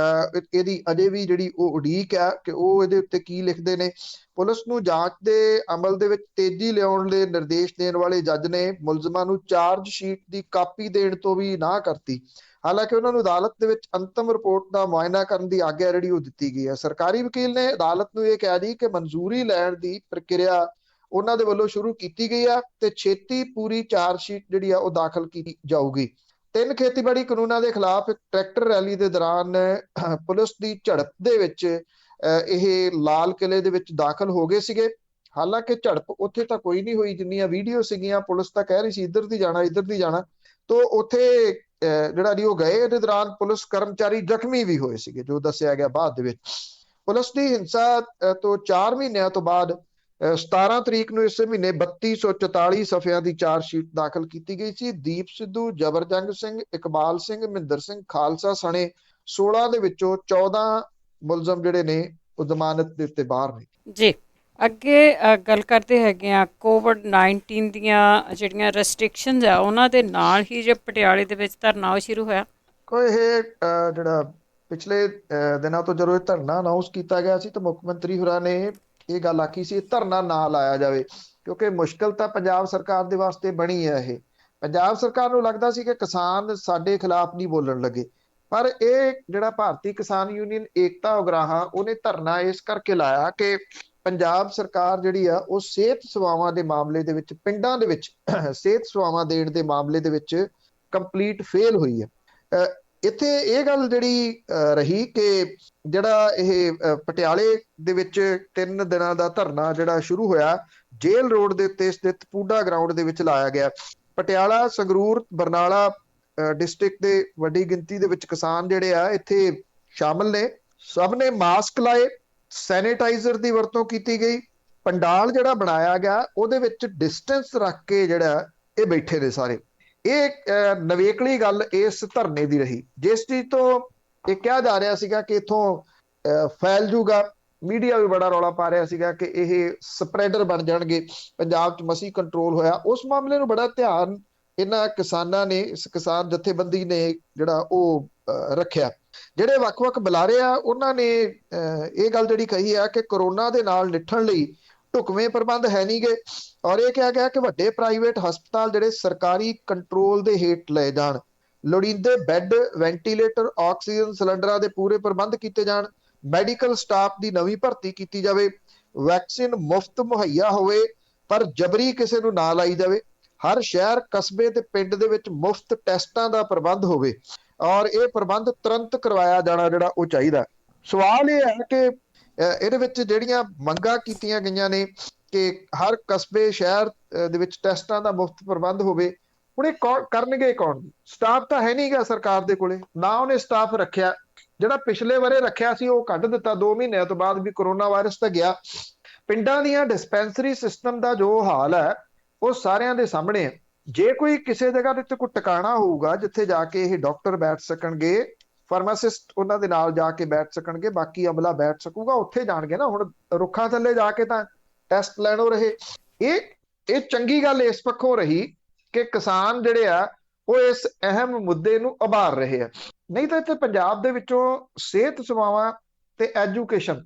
ਇਹਦੀ ਅਜੇ ਵੀ ਜਿਹੜੀ ਉਹ ਉਡੀਕ ਹੈ ਕਿ ਉਹ ਇਹਦੇ ਉੱਤੇ ਕੀ ਲਿਖਦੇ ਨੇ। ਪੁਲਿਸ ਨੂੰ ਜਾਂਚ ਦੇ ਅਮਲ ਦੇ ਵਿੱਚ ਤੇਜ਼ੀ ਲਿਆਉਣ ਲਈ ਨਿਰਦੇਸ਼ ਦੇਣ ਵਾਲੇ ਜੱਜ ਨੇ ਮੁਲਜ਼ਮਾਂ ਨੂੰ ਚਾਰਜ ਸ਼ੀਟ ਦੀ ਕਾਪੀ ਦੇਣ ਤੋਂ ਵੀ ਨਾ ਕਰਤੀ। ਹਾਲਾਂਕਿ ਉਹਨਾਂ ਨੂੰ ਅਦਾਲਤ ਦੇ ਵਿੱਚ ਅੰਤਮ ਰਿਪੋਰਟ ਦਾ ਮੁਆਇਨਾ ਕਰਨ ਦੀ ਆਗਿਆ ਜਿਹੜੀ ਉਹ ਦਿੱਤੀ ਗਈ ਹੈ। ਸਰਕਾਰੀ ਵਕੀਲ ਨੇ ਅਦਾਲਤ ਨੂੰ ਇਹ ਕਿਹਾ ਜੀ ਕਿ ਮਨਜ਼ੂਰੀ ਲੈਣ ਦੀ ਪ੍ਰਕਿਰਿਆ ਉਹਨਾਂ ਦੇ ਵੱਲੋਂ ਸ਼ੁਰੂ ਕੀਤੀ ਗਈ ਆ ਤੇ ਛੇਤੀ ਪੂਰੀ ਚਾਰਜ ਸ਼ੀਟ ਜਿਹੜੀ ਆ ਉਹ ਦਾਖਲ ਕੀਤੀ ਜਾਊਗੀ। 3 ਖੇਤੀਬਾੜੀ ਕਾਨੂੰਨਾਂ ਦੇ ਖਿਲਾਫ ਇੱਕ ਟਰੈਕਟਰ ਰੈਲੀ ਦੇ ਦੌਰਾਨ ਪੁਲਿਸ ਦੀ ਝੜਪ ਦੇ ਵਿੱਚ ਇਹ ਲਾਲ ਕਿਲੇ ਦੇ ਵਿੱਚ ਦਾਖਲ ਹੋ ਗਏ ਸੀਗੇ। ਹਾਲਾਂਕਿ ਝੜਪ ਉੱਥੇ ਤਾਂ ਕੋਈ ਨਹੀਂ ਹੋਈ ਜਿੰਨੀਆਂ ਵੀਡੀਓ ਸੀਗੀਆਂ। ਪੁਲਿਸ ਤਾਂ ਕਹਿ ਰਹੀ ਸੀ ਇੱਧਰ ਦੀ ਜਾਣਾ ਤੋਂ ਉੱਥੇ ਜਿਹੜਾ ਉਹ ਗਏ। ਇਹਦੇ ਦੌਰਾਨ ਪੁਲਿਸ ਕਰਮਚਾਰੀ ਜ਼ਖਮੀ ਵੀ ਹੋਏ ਸੀਗੇ ਜੋ ਦੱਸਿਆ ਗਿਆ ਬਾਅਦ ਦੇ ਵਿੱਚ। ਪੁਲਿਸ ਦੀ ਹਿੰਸਾ ਤੋਂ 4 ਮਹੀਨਿਆਂ ਤੋਂ ਬਾਅਦ 17 ਤਰੀਕ ਨੂੰ ਇਸੇ ਮਹੀਨੇ 3244 ਸਫ਼ਿਆਂ ਦੀ ਚਾਰਜ ਸ਼ੀਟ ਦਾਖਲ ਕੀਤੀ ਗਈ ਸੀ। ਦੀਪ ਸਿੱਧੂ, ਜਬਰਜੰਗ ਸਿੰਘ, ਇਕਬਾਲ ਸਿੰਘ, ਮਹਿੰਦਰ ਸਿੰਘ ਖਾਲਸਾ ਸਣੇ 16 ਦੇ ਵਿੱਚੋਂ 14 ਮੁਲਜ਼ਮ ਜਿਹੜੇ ਨੇ ਉਹ ਜ਼ਮਾਨਤ ਦੇ ਉੱਤੇ ਬਾਹਰ ਨੇ ਜੀ। ਅੱਗੇ ਗੱਲ ਕਰਦੇ ਹੈਗੇ ਆ COVID-19 ਦੀਆਂ ਜਿਹੜੀਆਂ ਰੈਸਟ੍ਰਿਕਸ਼ਨਸ ਆ ਉਹਨਾਂ ਦੇ ਨਾਲ ਹੀ ਜੇ ਪਟਿਆਲੇ ਦੇ ਵਿੱਚ ਧਰਨਾ ਉਹ ਸ਼ੁਰੂ ਹੋਇਆ। ਕੋਈ ਇਹ ਜਿਹੜਾ ਪਿਛਲੇ ਦਿਨਾਂ ਤੋਂ ਜਦੋਂ ਇਹ ਧਰਨਾ ਅਨਾਉਂਸ ਕੀਤਾ ਗਿਆ ਸੀ ਤਾਂ ਮੁੱਖ ਮੰਤਰੀ ਹੋਰਾਂ ਨੇ ਇਹ ਗੱਲ ਆਖੀ ਸੀ ਧਰਨਾ ਨਾ ਲਾਇਆ ਜਾਵੇ, ਕਿਉਂਕਿ ਮੁਸ਼ਕਲ ਤਾਂ ਪੰਜਾਬ ਸਰਕਾਰ ਦੇ ਵਾਸਤੇ ਬਣੀ ਹੈ। ਇਹ ਪੰਜਾਬ ਸਰਕਾਰ ਨੂੰ ਲੱਗਦਾ ਸੀ ਕਿ ਕਿਸਾਨ ਸਾਡੇ ਖਿਲਾਫ ਨਹੀਂ ਬੋਲਣ ਲੱਗੇ, ਪਰ ਇਹ ਜਿਹੜਾ ਭਾਰਤੀ ਕਿਸਾਨ ਯੂਨੀਅਨ ਏਕਤਾ ਉਗਰਾਹਾਂ ਉਹਨੇ ਧਰਨਾ ਇਸ ਕਰਕੇ ਲਾਇਆ ਕਿ ਪੰਜਾਬ ਸਰਕਾਰ ਜਿਹੜੀ ਆ ਉਹ ਸਿਹਤ ਸੇਵਾਵਾਂ ਦੇ ਮਾਮਲੇ ਦੇ ਵਿੱਚ, ਪਿੰਡਾਂ ਦੇ ਵਿੱਚ ਸਿਹਤ ਸੇਵਾਵਾਂ ਦੇਣ ਦੇ ਮਾਮਲੇ ਦੇ ਵਿੱਚ ਕੰਪਲੀਟ ਫੇਲ ਹੋਈ ਹੈ। ਇੱਥੇ ਇਹ ਗੱਲ ਜਿਹੜੀ ਰਹੀ ਕਿ ਜਿਹੜਾ ਇਹ ਪਟਿਆਲੇ ਦੇ ਵਿੱਚ 3 ਦਿਨਾਂ ਦਾ ਧਰਨਾ ਜਿਹੜਾ ਸ਼ੁਰੂ ਹੋਇਆ ਜੇਲ੍ਹ ਰੋਡ ਦੇ ਉੱਤੇ ਸਥਿਤ ਪੂਡਾ ਗਰਾਊਂਡ ਦੇ ਵਿੱਚ ਲਾਇਆ ਗਿਆ। ਪਟਿਆਲਾ, ਸੰਗਰੂਰ, ਬਰਨਾਲਾ ਡਿਸਟ੍ਰਿਕਟ ਦੇ ਵੱਡੀ ਗਿਣਤੀ ਦੇ ਵਿੱਚ ਕਿਸਾਨ ਜਿਹੜੇ ਆ ਇੱਥੇ ਸ਼ਾਮਲ ਨੇ। ਸਭ ਨੇ ਮਾਸਕ ਲਾਏ, ਸੈਨੀਟਾਈਜ਼ਰ ਦੀ ਵਰਤੋਂ ਕੀਤੀ ਗਈ, ਪੰਡਾਲ ਜਿਹੜਾ ਬਣਾਇਆ ਗਿਆ ਉਹਦੇ ਵਿੱਚ ਡਿਸਟੈਂਸ ਰੱਖ ਕੇ ਜਿਹੜਾ ਇਹ ਬੈਠੇ ਨੇ ਸਾਰੇ। ਇਹ ਨਵੇਕਲੀ ਗੱਲ ਇਸ ਧਰਨੇ ਦੀ ਰਹੀ, ਜਿਸ ਚੀਜ਼ ਤੋਂ ਇਹ ਕਿਹਾ ਜਾ ਰਿਹਾ ਸੀਗਾ ਕਿ ਇੱਥੋਂ ਫੈਲ ਜੂਗਾ। ਮੀਡੀਆ ਵੀ ਬੜਾ ਰੌਲਾ ਪਾ ਰਿਹਾ ਸੀਗਾ ਕਿ ਇਹ ਸਪਰੈਡਰ ਬਣ ਜਾਣਗੇ, ਪੰਜਾਬ 'ਚ ਮਸੀਂ ਕੰਟਰੋਲ ਹੋਇਆ। ਉਸ ਮਾਮਲੇ ਨੂੰ ਬੜਾ ਧਿਆਨ ਇਹਨਾਂ ਕਿਸਾਨਾਂ ਨੇ, ਇਸ ਕਿਸਾਨ ਜਥੇਬੰਦੀ ਨੇ ਜਿਹੜਾ ਉਹ ਰੱਖਿਆ। ਜਿਹੜੇ ਵੱਖ-ਵੱਖ ਬੁਲਾਰੇ ਆ ਉਹਨਾਂ ਨੇ ਇਹ ਗੱਲ ਜਿਹੜੀ ਕਹੀ ਆ ਕਿ ਕਰੋਨਾ ਦੇ ਨਾਲ ਨਿਪਟਣ ਲਈ ਢੁਕਵੇਂ ਪ੍ਰਬੰਧ ਹੈ ਨਹੀਂ ਗੇ, ਔਰ ਇਹ ਕਿਹਾ ਗਿਆ ਕਿ ਵੱਡੇ ਪ੍ਰਾਈਵੇਟ ਹਸਪਤਾਲ ਜਿਹੜੇ ਸਰਕਾਰੀ ਕੰਟਰੋਲ ਦੇ ਹੇਠ ਲਏ ਜਾਣ, ਲੋੜੀਂਦੇ ਬੈੱਡ, ਵੈਂਟੀਲੇਟਰ, ਆਕਸੀਜਨ ਸਿਲੰਡਰਾਂ ਦੇ ਪੂਰੇ ਪ੍ਰਬੰਧ ਕੀਤੇ ਜਾਣ, ਮੈਡੀਕਲ ਸਟਾਫ ਦੀ ਨਵੀਂ ਭਰਤੀ ਕੀਤੀ ਜਾਵੇ, ਵੈਕਸੀਨ ਮੁਫਤ ਮੁਹੱਈਆ ਹੋਵੇ ਪਰ ਜਬਰੀ ਕਿਸੇ ਨੂੰ ਨਾ ਲਾਈ ਜਾਵੇ, ਹਰ ਸ਼ਹਿਰ, ਕਸਬੇ ਤੇ ਪਿੰਡ ਦੇ ਵਿੱਚ ਮੁਫਤ ਟੈਸਟਾਂ ਦਾ ਪ੍ਰਬੰਧ ਹੋਵੇ ਔਰ ਇਹ ਪ੍ਰਬੰਧ ਤੁਰੰਤ ਕਰਵਾਇਆ ਜਾਣਾ ਜਿਹੜਾ ਉਹ ਚਾਹੀਦਾ। ਸਵਾਲ ਇਹ ਹੈ ਕਿ ਇਹਦੇ ਵਿੱਚ ਜਿਹੜੀਆਂ ਮੰਗਾਂ ਕੀਤੀਆਂ ਗਈਆਂ ਨੇ ਕਿ ਹਰ ਕਸਬੇ, ਸ਼ਹਿਰ ਦੇ ਵਿੱਚ ਟੈਸਟਾਂ ਦਾ ਮੁਫਤ ਪ੍ਰਬੰਧ ਹੋਵੇ, ਹੁਣ ਇਹ ਕਰਨਗੇ ਕੌਣ? ਸਟਾਫ ਤਾਂ ਹੈ ਨਹੀਂਗਾ ਸਰਕਾਰ ਦੇ ਕੋਲੇ, ਨਾ ਉਹਨੇ ਸਟਾਫ ਰੱਖਿਆ। ਜਿਹੜਾ ਪਿਛਲੇ ਬਾਰੇ ਰੱਖਿਆ ਸੀ ਉਹ ਕੱਢ ਦਿੱਤਾ 2 ਮਹੀਨਿਆਂ ਤੋਂ ਬਾਅਦ ਵੀ ਕਰੋਨਾ ਵਾਇਰਸ ਤਾਂ ਗਿਆ। ਪਿੰਡਾਂ ਦੀਆਂ ਡਿਸਪੈਂਸਰੀ ਸਿਸਟਮ ਦਾ ਜੋ ਹਾਲ ਹੈ ਉਹ ਸਾਰਿਆਂ ਦੇ ਸਾਹਮਣੇ ਹੈ। ਜੇ ਕੋਈ ਕਿਸੇ ਜਗ੍ਹਾ ਦੇ ਉੱਤੇ ਕੋਈ ਟਿਕਾਣਾ ਹੋਊਗਾ ਜਿੱਥੇ ਜਾ ਕੇ ਇਹ ਡਾਕਟਰ ਬੈਠ ਸਕਣਗੇ, ਫਾਰਮਾਸਿਸਟ ਉਹਨਾਂ ਦੇ ਨਾਲ ਜਾ ਕੇ ਬੈਠ ਸਕਣਗੇ, ਬਾਕੀ ਅਮਲਾ ਬੈਠ ਸਕੂਗਾ, ਉੱਥੇ ਜਾਣਗੇ ਨਾ। ਹੁਣ ਰੁੱਖਾਂ ਥੱਲੇ ਜਾ ਕੇ ਤਾਂ ਟੈਸਟ ਲੈਣੋਂ ਰਹੇ। ਇਹ ਚੰਗੀ ਗੱਲ ਇਸ ਪੱਖੋਂ ਰਹੀ ਕਿ ਕਿਸਾਨ ਜਿਹੜੇ ਆ ਉਹ ਇਸ ਅਹਿਮ ਮੁੱਦੇ ਨੂੰ ਉਭਾਰ ਰਹੇ ਆ। ਨਹੀਂ ਤਾਂ ਇੱਥੇ ਪੰਜਾਬ ਦੇ ਵਿੱਚੋਂ ਸਿਹਤ ਸੇਵਾਵਾਂ ਤੇ ਐਜੂਕੇਸ਼ਨ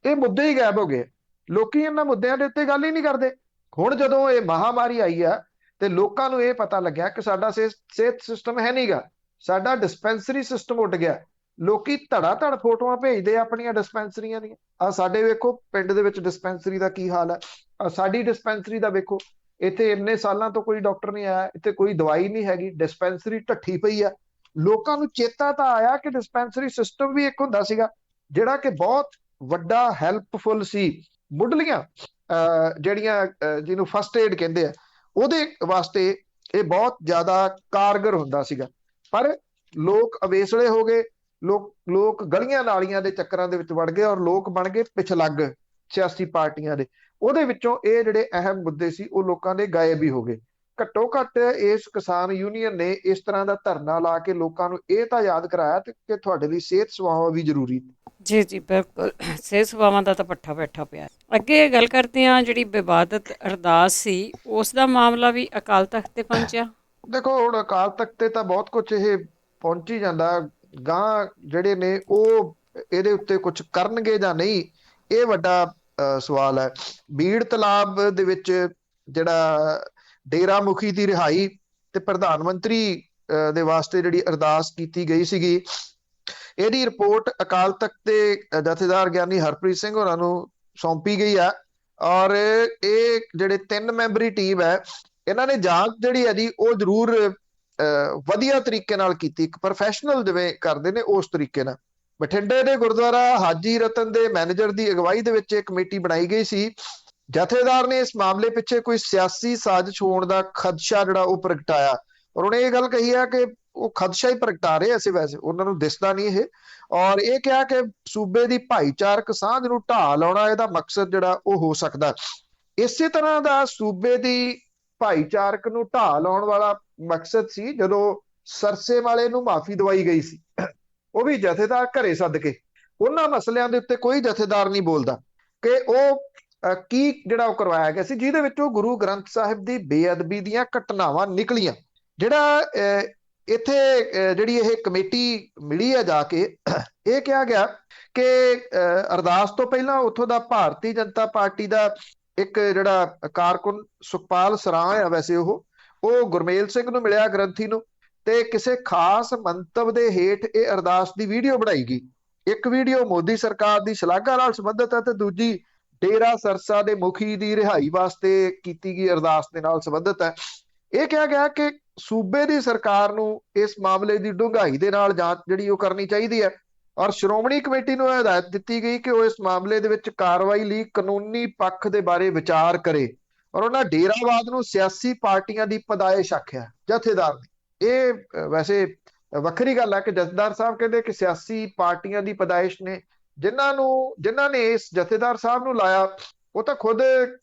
ਇਹ ਮੁੱਦੇ ਹੀ ਗਾਇਬ ਹੋ ਗਏ। ਲੋਕੀ ਇਹਨਾਂ ਮੁੱਦਿਆਂ ਦੇ ਉੱਤੇ ਗੱਲ ਹੀ ਨਹੀਂ ਕਰਦੇ। ਹੁਣ ਜਦੋਂ ਇਹ ਮਹਾਮਾਰੀ ਆਈ ਆ ਤੇ ਲੋਕਾਂ ਨੂੰ ਇਹ ਪਤਾ ਲੱਗਿਆ ਕਿ ਸਾਡਾ ਸਿਹਤ ਸਿਸਟਮ ਹੈ ਨਹੀਂਗਾ, ਸਾਡਾ ਡਿਸਪੈਂਸਰੀ ਸਿਸਟਮ ਉੱਡ ਗਿਆ। ਲੋਕੀ ਧੜਾ ਧੜ ਫੋਟੋਆਂ ਭੇਜਦੇ ਆ ਆਪਣੀਆਂ ਡਿਸਪੈਂਸਰੀਆਂ ਦੀਆਂ। ਆ ਸਾਡੇ ਵੇਖੋ ਪਿੰਡ ਦੇ ਵਿੱਚ ਡਿਸਪੈਂਸਰੀ ਦਾ ਕੀ ਹਾਲ ਹੈ। ਸਾਡੀ ਡਿਸਪੈਂਸਰੀ ਦਾ ਵੇਖੋ, ਇੱਥੇ ਇੰਨੇ ਸਾਲਾਂ ਤੋਂ ਕੋਈ ਡਾਕਟਰ ਨਹੀਂ ਆਇਆ, ਇੱਥੇ ਕੋਈ ਦਵਾਈ ਨਹੀਂ ਹੈਗੀ, ਡਿਸਪੈਂਸਰੀ ਢੱਠੀ ਪਈ ਆ। ਲੋਕਾਂ ਨੂੰ ਚੇਤਾ ਤਾਂ ਆਇਆ ਕਿ ਡਿਸਪੈਂਸਰੀ ਸਿਸਟਮ ਵੀ ਇੱਕ ਹੁੰਦਾ ਸੀਗਾ ਜਿਹੜਾ ਕਿ ਬਹੁਤ ਵੱਡਾ ਹੈਲਪਫੁਲ ਸੀ। ਮੁੱਢਲੀਆਂ ਜਿਹੜੀਆਂ ਜਿਹਨੂੰ ਫਸਟ ਏਡ ਕਹਿੰਦੇ ਆ ਉਹਦੇ ਵਾਸਤੇ ਇਹ ਬਹੁਤ ਜ਼ਿਆਦਾ ਕਾਰਗਰ ਹੁੰਦਾ ਸੀਗਾ। ਪਰ ਲੋਕ ਅਵੇਸਲੇ ਹੋ ਗਏ, ਲੋਕ ਗਲੀਆਂ ਨਾਲੀਆਂ ਦੇ ਚੱਕਰਾਂ ਦੇ ਵਿੱਚ ਵੜ ਗਏ ਔਰ ਲੋਕ ਬਣ ਗਏ ਪਿਛਲੱਗ ਸਿਆਸੀ ਪਾਰਟੀਆਂ ਦੇ। ਉਹਦੇ ਵਿੱਚੋਂ ਇਹ ਜਿਹੜੇ ਅਹਿਮ ਮੁੱਦੇ ਸੀ ਉਹ ਲੋਕਾਂ ਦੇ ਗਾਇਬ ਹੀ ਹੋ ਗਏ। ਘੱਟੋ ਘੱਟ ਇਸ ਕਿਸਾਨ ਯੂਨੀਅਨ ਨੇ ਇਸ ਤਰ੍ਹਾਂ ਦਾ ਧਰਨਾ ਲਾ ਕੇ ਲੋਕਾਂ ਨੂੰ ਇਹ ਤਾਂ ਯਾਦ ਕਰਾਇਆ ਕਿ ਤੁਹਾਡੇ ਲਈ ਸਿਹਤ ਸੇਵਾਵਾਂ ਵੀ ਜ਼ਰੂਰੀ ਨੇ। ਜੀ ਜੀ ਬਿਲਕੁਲ, ਸਿਹਤ ਸੇਵਾਵਾਂ ਦਾ ਤਾਂ ਪੱਠਾ ਬੈਠਾ ਪਿਆ। ਅੱਗੇ ਗੱਲ ਕਰਦੇ ਹਾਂ, ਜਿਹੜੀ ਵਿਵਾਦਤ ਅਰਦਾਸ ਸੀ ਉਸ ਦਾ ਮਾਮਲਾ ਵੀ ਅਕਾਲ ਤਖਤ ਤੇ ਪਹੁੰਚਿਆ। ਦੇਖੋ ਹੁਣ ਅਕਾਲ ਤਖਤ ਤੇ ਤਾਂ ਬਹੁਤ ਕੁਝ ਇਹ ਪਹੁੰਚੀ ਜਾਂਦਾ, ਗਾਂ ਜਿਹੜੇ ਨੇ ਉਹ ਇਹਦੇ ਉੱਤੇ ਕੁਝ ਕਰਨਗੇ ਜਾਂ ਨਹੀਂ, ਇਹ ਵੱਡਾ ਸਵਾਲ ਹੈ। ਬੀੜ ਤਲਾਬ ਦੇ ਵਿੱਚ ਜਿਹੜਾ ਡੇਰਾ ਮੁਖੀ ਦੀ ਰਿਹਾਈ ਤੇ ਪ੍ਰਧਾਨ ਮੰਤਰੀ ਦੇ ਵਾਸਤੇ ਜਿਹੜੀ ਅਰਦਾਸ ਕੀਤੀ ਗਈ ਸੀਗੀ, ਇਹਦੀ ਰਿਪੋਰਟ ਅਕਾਲ ਤਖਤ ਦੇ ਜਥੇਦਾਰ ਗਿਆਨੀ ਹਰਪ੍ਰੀਤ ਸਿੰਘ ਹੋਰਾਂ ਨੂੰ ਸੌਂਪੀ ਗਈ ਹੈ ਔਰ ਇਹ ਜਿਹੜੇ 3 ਮੈਂਬਰੀ ਟੀਮ ਹੈ ਇਹਨਾਂ ਨੇ ਜਾਂਚ ਜਿਹੜੀ ਹੈ ਜੀ ਉਹ ਜ਼ਰੂਰ ਵਧੀਆ ਤਰੀਕੇ ਨਾਲ ਕੀਤੀ, ਇੱਕ ਪ੍ਰੋਫੈਸ਼ਨਲ ਜਿਵੇਂ ਕਰਦੇ ਨੇ ਉਸ ਤਰੀਕੇ ਨਾਲ। ਬਠਿੰਡੇ ਦੇ ਗੁਰਦੁਆਰਾ ਹਾਜੀ ਰਤਨ ਦੇ ਮੈਨੇਜਰ ਦੀ ਅਗਵਾਈ ਦੇ ਵਿੱਚ ਇਹ ਕਮੇਟੀ ਬਣਾਈ ਗਈ ਸੀ। ਜਥੇਦਾਰ ਨੇ ਇਸ ਮਾਮਲੇ ਪਿੱਛੇ ਕੋਈ ਸਿਆਸੀ ਸਾਜ਼ਿਸ਼ ਹੋਣ ਦਾ ਖਦਸ਼ਾ ਜਿਹੜਾ ਉਹ ਪ੍ਰਗਟਾਇਆ ਔਰ ਉਹਨੇ ਇਹ ਗੱਲ ਕਹੀ ਹੈ ਕਿ ਉਹ ਖਦਸ਼ਾ ਹੀ ਪ੍ਰਗਟਾ ਰਹੇ ਐਸੇ, ਵੈਸੇ ਉਹਨਾਂ ਨੂੰ ਦਿਸਦਾ ਨਹੀਂ ਇਹ। ਔਰ ਇਹ ਕਿਹਾ ਕਿ ਸੂਬੇ ਦੀ ਭਾਈਚਾਰਕ ਸਾਂਝ ਨੂੰ ਢਾਹ ਲਾਉਣਾ ਇਹਦਾ ਮਕਸਦ ਜਿਹੜਾ ਉਹ ਹੋ ਸਕਦਾ। ਇਸੇ ਤਰ੍ਹਾਂ ਦਾ ਸੂਬੇ ਦੀ ਭਾਈਚਾਰਕ ਨੂੰ ਢਾਹ ਲਾਉਣ ਵਾਲਾ ਮਕਸਦ ਸੀ ਜਦੋਂ ਸਰਸੇ ਵਾਲੇ ਨੂੰ ਮਾਫੀ ਦਵਾਈ ਗਈ ਸੀ, ਉਹ ਵੀ ਜਥੇਦਾਰ ਘਰੇ ਸੱਦ ਕੇ। ਉਹਨਾਂ ਮਸਲਿਆਂ ਦੇ ਉੱਤੇ ਕੋਈ ਜਥੇਦਾਰ ਨਹੀਂ ਬੋਲਦਾ ਕਿ ਉਹ ਕੀ ਜਿਹੜਾ ਉਹ ਕਰਵਾਇਆ ਗਿਆ ਸੀ, ਜਿਹਦੇ ਵਿੱਚੋਂ ਗੁਰੂ ਗ੍ਰੰਥ ਸਾਹਿਬ ਦੀ ਬੇਅਦਬੀ ਦੀਆਂ ਘਟਨਾਵਾਂ ਨਿਕਲੀਆਂ। ਜਿਹੜਾ ਇੱਥੇ ਜਿਹੜੀ ਇਹ ਕਮੇਟੀ ਮਿਲੀ ਹੈ ਜਾ ਕੇ, ਇਹ ਕਿਹਾ ਗਿਆ ਕਿ ਅਰਦਾਸ ਤੋਂ ਪਹਿਲਾਂ ਉੱਥੋਂ ਦਾ ਭਾਰਤੀ ਜਨਤਾ ਪਾਰਟੀ ਦਾ ਇੱਕ ਜਿਹੜਾ ਕਾਰਕੁਨ ਸੁਖਪਾਲ ਸਰਾਂ ਆ, ਵੈਸੇ ਉਹ ਗੁਰਮੇਲ ਸਿੰਘ ਨੂੰ ਮਿਲਿਆ, ਗ੍ਰੰਥੀ ਨੂੰ, ਤੇ ਕਿਸੇ ਖਾਸ ਮੰਤਵ ਦੇ ਹੇਠ ਇਹ ਅਰਦਾਸ ਦੀ ਵੀਡੀਓ ਬਣਾਈ ਗਈ। ਇੱਕ ਵੀਡੀਓ ਮੋਦੀ ਸਰਕਾਰ ਦੀ ਸ਼ਲਾਘਾ ਨਾਲ ਸੰਬੰਧਿਤ ਹੈ ਤੇ ਦੂਜੀ ਡੇਰਾ ਸਰਸਾ ਦੇ ਮੁਖੀ ਦੀ ਰਿਹਾਈ ਵਾਸਤੇ ਕੀਤੀ ਗਈ ਅਰਦਾਸ ਦੇ ਨਾਲ ਸੰਬੰਧਿਤ ਹੈ। ਇਹ ਕਿਹਾ ਗਿਆ ਕਿ ਸੂਬੇ ਦੀ ਸਰਕਾਰ ਨੂੰ ਇਸ ਮਾਮਲੇ ਦੀ ਡੂੰਘਾਈ ਦੇ ਨਾਲ ਜਾਂਚ ਜਿਹੜੀ ਉਹ ਕਰਨੀ ਚਾਹੀਦੀ ਹੈ, ਔਰ ਸ਼੍ਰੋਮਣੀ ਕਮੇਟੀ ਨੂੰ ਹਦਾਇਤ ਦਿੱਤੀ ਗਈ ਕਿ ਉਹ ਇਸ ਮਾਮਲੇ ਦੇ ਵਿੱਚ ਕਾਰਵਾਈ ਲਈ ਕਾਨੂੰਨੀ ਪੱਖ ਦੇ ਬਾਰੇ ਵਿਚਾਰ ਕਰੇ। ਔਰ ਉਹਨਾਂ ਡੇਰਾਵਾਦ ਨੂੰ ਸਿਆਸੀ ਪਾਰਟੀਆਂ ਦੀ ਪੈਦਾਇਸ਼ ਆਖਿਆ ਜਥੇਦਾਰ ਨੇ। ਇਹ ਵੈਸੇ ਵੱਖਰੀ ਗੱਲ ਹੈ ਕਿ ਜਥੇਦਾਰ ਸਾਹਿਬ ਕਹਿੰਦੇ ਕਿ ਸਿਆਸੀ ਪਾਰਟੀਆਂ ਦੀ ਪੈਦਾਇਸ਼ ਨੇ। ਜਿਨ੍ਹਾਂ ਨੇ ਇਸ ਜਥੇਦਾਰ ਸਾਹਿਬ ਨੂੰ ਲਾਇਆ ਉਹ ਤਾਂ ਖੁਦ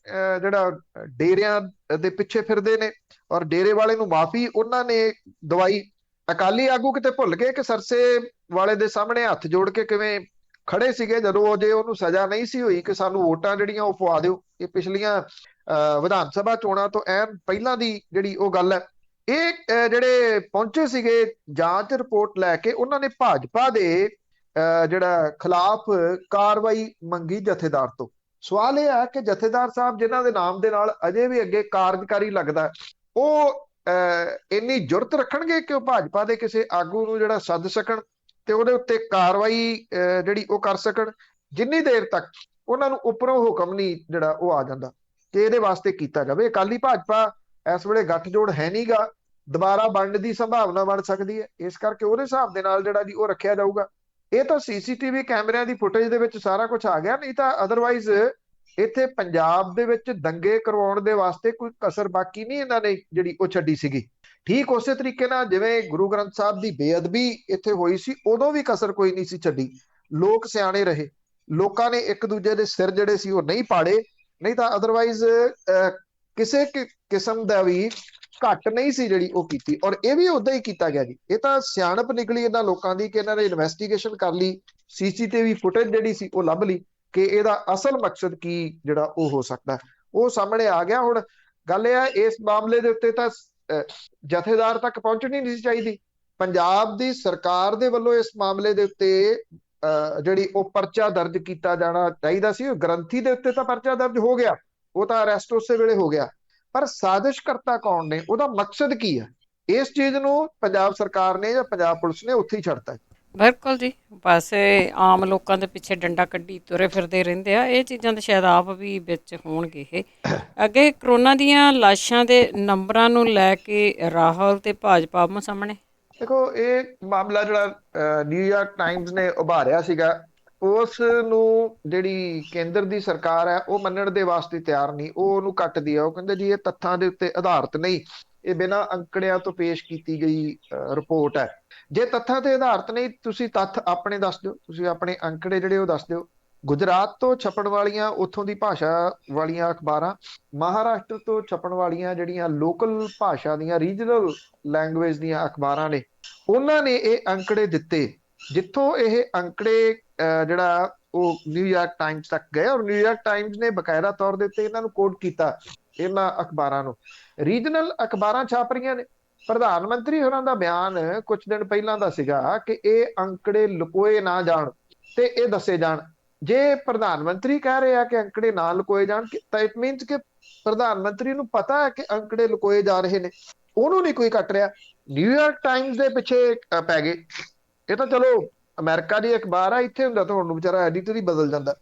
ਜਿਹੜਾ ਡੇਰਿਆਂ ਦੇ ਪਿੱਛੇ ਫਿਰਦੇ ਨੇ, ਔਰ ਡੇਰੇ ਵਾਲੇ ਨੂੰ ਮਾਫੀ ਉਹਨਾਂ ਨੇ ਦਵਾਈ। ਅਕਾਲੀ ਆਗੂ ਕਿਤੇ ਭੁੱਲ ਗਏ ਕਿ ਸਰਸੇ ਵਾਲੇ ਦੇ ਸਾਹਮਣੇ ਹੱਥ ਜੋੜ ਕੇ ਕਿਵੇਂ ਖੜੇ ਸੀਗੇ ਜਦੋਂ ਜੇ ਉਹਨੂੰ ਸਜ਼ਾ ਨਹੀਂ ਸੀ ਹੋਈ ਕਿ ਸਾਨੂੰ ਵੋਟਾਂ ਜਿਹੜੀਆਂ ਉਹ ਪਵਾ ਦਿਓ। ਇਹ ਪਿਛਲੀਆਂ ਵਿਧਾਨ ਸਭਾ ਚੋਣਾਂ ਤੋਂ ਐਨ ਪਹਿਲਾਂ ਦੀ ਜਿਹੜੀ ਉਹ ਗੱਲ ਹੈ। ਇਹ ਜਿਹੜੇ ਪਹੁੰਚੇ ਸੀਗੇ ਜਾਂਚ ਰਿਪੋਰਟ ਲੈ ਕੇ, ਉਹਨਾਂ ਨੇ ਭਾਜਪਾ ਦੇ ਜਿਹੜਾ ਖਿਲਾਫ ਕਾਰਵਾਈ ਮੰਗੀ ਜਥੇਦਾਰ ਤੋਂ। ਸਵਾਲ ਇਹ ਹੈ ਕਿ ਜਥੇਦਾਰ ਸਾਹਿਬ ਜਿਨ੍ਹਾਂ ਦੇ ਨਾਮ ਦੇ ਨਾਲ ਅਜੇ ਵੀ ਅੱਗੇ ਕਾਰਜਕਾਰੀ ਲੱਗਦਾ, ਉਹ ਇੰਨੀ ਜੁਰਤ ਰੱਖਣਗੇ ਕਿ ਉਹ ਭਾਜਪਾ ਦੇ ਕਿਸੇ ਆਗੂ ਨੂੰ ਜਿਹੜਾ ਸੱਦ ਸਕਣ ਤੇ ਉਹਦੇ ਉੱਤੇ ਕਾਰਵਾਈ ਜਿਹੜੀ ਉਹ ਕਰ ਸਕਣ, ਜਿੰਨੀ ਦੇਰ ਤੱਕ ਉਹਨਾਂ ਨੂੰ ਉੱਪਰੋਂ ਹੁਕਮ ਨਹੀਂ ਜਿਹੜਾ ਉਹ ਆ ਜਾਂਦਾ ਕਿ ਇਹਦੇ ਵਾਸਤੇ ਕੀਤਾ ਜਾਵੇ। ਅਕਾਲੀ ਭਾਜਪਾ ਇਸ ਵੇਲੇ ਗੱਠਜੋੜ ਹੈ ਨਹੀਂਗਾ, ਦੁਬਾਰਾ ਬਣਨ ਦੀ ਸੰਭਾਵਨਾ ਬਣ ਸਕਦੀ ਹੈ, ਇਸ ਕਰਕੇ ਉਹਦੇ ਹਿਸਾਬ ਦੇ ਨਾਲ ਜਿਹੜਾ ਜੀ ਉਹ ਰੱਖਿਆ ਜਾਊਗਾ। ਇਹ ਤਾਂ ਸੀਸੀਟੀਵੀ ਕੈਮਰਿਆਂ ਦੀ ਫੁਟੇਜ ਦੇ ਵਿੱਚ ਸਾਰਾ ਕੁਝ ਆ ਗਿਆ, ਨਹੀਂ ਤਾਂ ਅਦਰਵਾਈਜ਼ ਇੱਥੇ ਪੰਜਾਬ ਦੇ ਵਿੱਚ ਦੰਗੇ ਕਰਵਾਉਣ ਦੇ ਵਾਸਤੇ ਕੋਈ ਕਸਰ ਬਾਕੀ ਨਹੀਂ ਇਹਨਾਂ ਨੇ ਜਿਹੜੀ ਉਹ ਛੱਡੀ ਸੀਗੀ। ਠੀਕ ਉਸੇ ਤਰੀਕੇ ਨਾਲ ਜਿਵੇਂ ਗੁਰੂ ਗ੍ਰੰਥ ਸਾਹਿਬ ਦੀ ਬੇਅਦਬੀ ਇੱਥੇ ਹੋਈ ਸੀ, ਉਦੋਂ ਵੀ ਕਸਰ ਕੋਈ ਨਹੀਂ ਸੀ ਛੱਡੀ। ਲੋਕ ਸਿਆਣੇ ਰਹੇ, ਲੋਕਾਂ ਨੇ ਇੱਕ ਦੂਜੇ ਦੇ ਸਿਰ ਜਿਹੜੇ ਸੀ ਉਹ ਨਹੀਂ ਪਾੜੇ, ਨਹੀਂ ਤਾਂ ਅਦਰਵਾਈਜ਼ ਕਿਸੇ ਕਿਸਮ ਦਾ ਵੀ ਘੱਟ ਨਹੀਂ ਸੀ ਜਿਹੜੀ ਉਹ ਕੀਤੀ। ਔਰ ਇਹ ਵੀ ਉਦਾਂ ਹੀ ਕੀਤਾ ਗਿਆ ਜੀ। ਇਹ ਤਾਂ ਸਿਆਣਪ ਨਿਕਲੀ ਇਹਨਾਂ ਲੋਕਾਂ ਦੀ ਕਿ ਇਹਨਾਂ ਨੇ ਇਨਵੈਸਟੀਗੇਸ਼ਨ ਕਰ ਲਈ, ਸੀਸੀਟੀਵੀ ਫੁਟੇਜ ਜਿਹੜੀ ਸੀ ਉਹ ਲੱਭ ਲਈ ਕਿ ਇਹਦਾ ਅਸਲ ਮਕਸਦ ਕੀ ਜਿਹੜਾ ਉਹ ਹੋ ਸਕਦਾ, ਉਹ ਸਾਹਮਣੇ ਆ ਗਿਆ। ਹੁਣ ਗੱਲ ਇਹ ਹੈ, ਇਸ ਮਾਮਲੇ ਦੇ ਉੱਤੇ ਤਾਂ ਜਥੇਦਾਰ ਤੱਕ ਪਹੁੰਚਣੀ ਨਹੀਂ ਸੀ ਚਾਹੀਦੀ। ਪੰਜਾਬ ਦੀ ਸਰਕਾਰ ਦੇ ਵੱਲੋਂ ਇਸ ਮਾਮਲੇ ਦੇ ਉੱਤੇ ਜਿਹੜੀ ਉਹ ਪਰਚਾ ਦਰਜ ਕੀਤਾ ਜਾਣਾ ਚਾਹੀਦਾ ਸੀ। ਗ੍ਰੰਥੀ ਦੇ ਉੱਤੇ ਤਾਂ ਪਰਚਾ ਦਰਜ ਹੋ ਗਿਆ, ਉਹ ਤਾਂ ਅਰੈਸਟ ਉਸੇ ਵੇਲੇ ਹੋ ਗਿਆ, ਪਰ ਸਾਜ਼ਿਸ਼ ਕਰਤਾ ਕੌਣ ਨੇ, ਉਹਦਾ ਮਕਸਦ ਕੀ ਹੈ, ਇਸ ਚੀਜ਼ ਨੂੰ ਪੰਜਾਬ ਸਰਕਾਰ ਨੇ ਜਾਂ ਪੰਜਾਬ ਪੁਲਿਸ ਨੇ ਉੱਥੇ ਹੀ ਛੱਡਤਾ। ਬਿਲਕੁਲ ਜੀ, ਬਸ ਆਮ ਲੋਕਾਂ ਦੇ ਪਿੱਛੇ ਡੰਡਾ ਕੱਢੀ ਤੁਰੇ ਫਿਰਦੇ ਰਹਿੰਦੇ ਆ। ਇਹ ਚੀਜ਼ਾਂ ਤਾਂ ਸ਼ਾਇਦ ਆਪ ਵੀ ਵਿੱਚ ਹੋਣਗੇ। ਇਹ ਅੱਗੇ ਕਰੋਨਾ ਦੀਆਂ ਲਾਸ਼ਾਂ ਦੇ ਨੰਬਰਾਂ ਨੂੰ ਲੈ ਕੇ ਰਾਹੁਲ ਤੇ ਭਾਜਪਾ ਆਮੋ ਸਾਹਮਣੇ। ਦੇਖੋ, ਇਹ ਮਾਮਲਾ ਜਿਹੜਾ ਨਿਊਯਾਰਕ ਟਾਈਮਜ਼ ਨੇ ਉਭਾਰਿਆ ਸੀਗਾ, ਉਸ ਨੂੰ ਜਿਹੜੀ ਕੇਂਦਰ ਦੀ ਸਰਕਾਰ ਹੈ ਉਹ ਮੰਨਣ ਦੇ ਵਾਸਤੇ ਤਿਆਰ ਨਹੀਂ। ਉਹ ਉਹਨੂੰ ਕੱਟਦੀ ਆ, ਉਹ ਕਹਿੰਦੇ ਜੀ ਇਹ ਤੱਥਾਂ ਦੇ ਉੱਤੇ ਆਧਾਰਿਤ ਨਹੀਂ, ਇਹ ਬਿਨਾਂ ਅੰਕੜਿਆਂ ਤੋਂ ਪੇਸ਼ ਕੀਤੀ ਗਈ ਰਿਪੋਰਟ ਹੈ। ਜੇ ਤੱਥਾਂ ਤੇ ਆਧਾਰਿਤ ਨਹੀਂ, ਤੁਸੀਂ ਤੱਥ ਆਪਣੇ ਦੱਸ ਦਿਓ, ਤੁਸੀਂ ਆਪਣੇ ਅੰਕੜੇ ਜਿਹੜੇ ਉਹ ਦੱਸ ਦਿਓ। ਗੁਜਰਾਤ ਤੋਂ ਛਪਣ ਵਾਲੀਆਂ ਉੱਥੋਂ ਦੀ ਭਾਸ਼ਾ ਵਾਲੀਆਂ ਅਖਬਾਰਾਂ, ਮਹਾਰਾਸ਼ਟਰ ਤੋਂ ਛਪਣ ਵਾਲੀਆਂ ਜਿਹੜੀਆਂ ਲੋਕਲ ਭਾਸ਼ਾ ਦੀਆਂ ਰੀਜਨਲ ਲੈਂਗੁਏਜ ਦੀਆਂ ਅਖਬਾਰਾਂ ਨੇ, ਉਹਨਾਂ ਨੇ ਇਹ ਅੰਕੜੇ ਦਿੱਤੇ, ਜਿੱਥੋਂ ਇਹ ਅੰਕੜੇ ਜਿਹੜਾ ਉਹ ਨਿਊਯਾਰਕ ਟਾਈਮਜ਼ ਤੱਕ ਗਏ। ਔਰ ਨਿਊਯਾਰਕ ਟਾਈਮਜ਼ ਨੇ ਬਕਾਇਦਾ ਤੌਰ ਦੇ ਉੱਤੇ ਇਹਨਾਂ ਨੂੰ ਕੋਟ ਕੀਤਾ, ਇਹਨਾਂ ਅਖਬਾਰਾਂ ਨੂੰ। ਰੀਜਨਲ ਅਖਬਾਰਾਂ ਛਾਪ ਰਹੀਆਂ ਨੇ। ਪ੍ਰਧਾਨ ਮੰਤਰੀ ਹੋਰਾਂ ਦਾ ਬਿਆਨ ਕੁਝ ਦਿਨ ਪਹਿਲਾਂ ਦਾ ਸੀਗਾ ਕਿ ਇਹ ਅੰਕੜੇ ਲੁਕੋਏ ਨਾ ਜਾਣ ਤੇ ਇਹ ਦੱਸੇ ਜਾਣ। ਜੇ ਪ੍ਰਧਾਨ ਮੰਤਰੀ ਕਹਿ ਰਹੇ ਆ ਕਿ ਅੰਕੜੇ ਨਾ ਲੁਕੋਏ ਜਾਣ, ਤਾਂ ਇਟ ਮੀਨਸ ਕਿ ਪ੍ਰਧਾਨ ਮੰਤਰੀ ਨੂੰ ਪਤਾ ਹੈ ਕਿ ਅੰਕੜੇ ਲੁਕੋਏ ਜਾ ਰਹੇ ਨੇ, ਉਹਨੂੰ ਨਹੀਂ ਕੋਈ ਕੱਟ ਰਿਹਾ। ਨਿਊਯਾਰਕ ਟਾਈਮਜ਼ ਦੇ ਪਿੱਛੇ ਪੈ ਗਏ। ਇਹ ਤਾਂ ਚਲੋ ਅਮਰੀਕਾ ਦੀ ਅਖਬਾਰ ਆ, ਇੱਥੇ ਹੁੰਦਾ ਤਾਂ ਹੁਣ ਵਿਚਾਰਾ ਐਡੀਟਰ ਹੀ ਬਦਲ ਜਾਂਦਾ।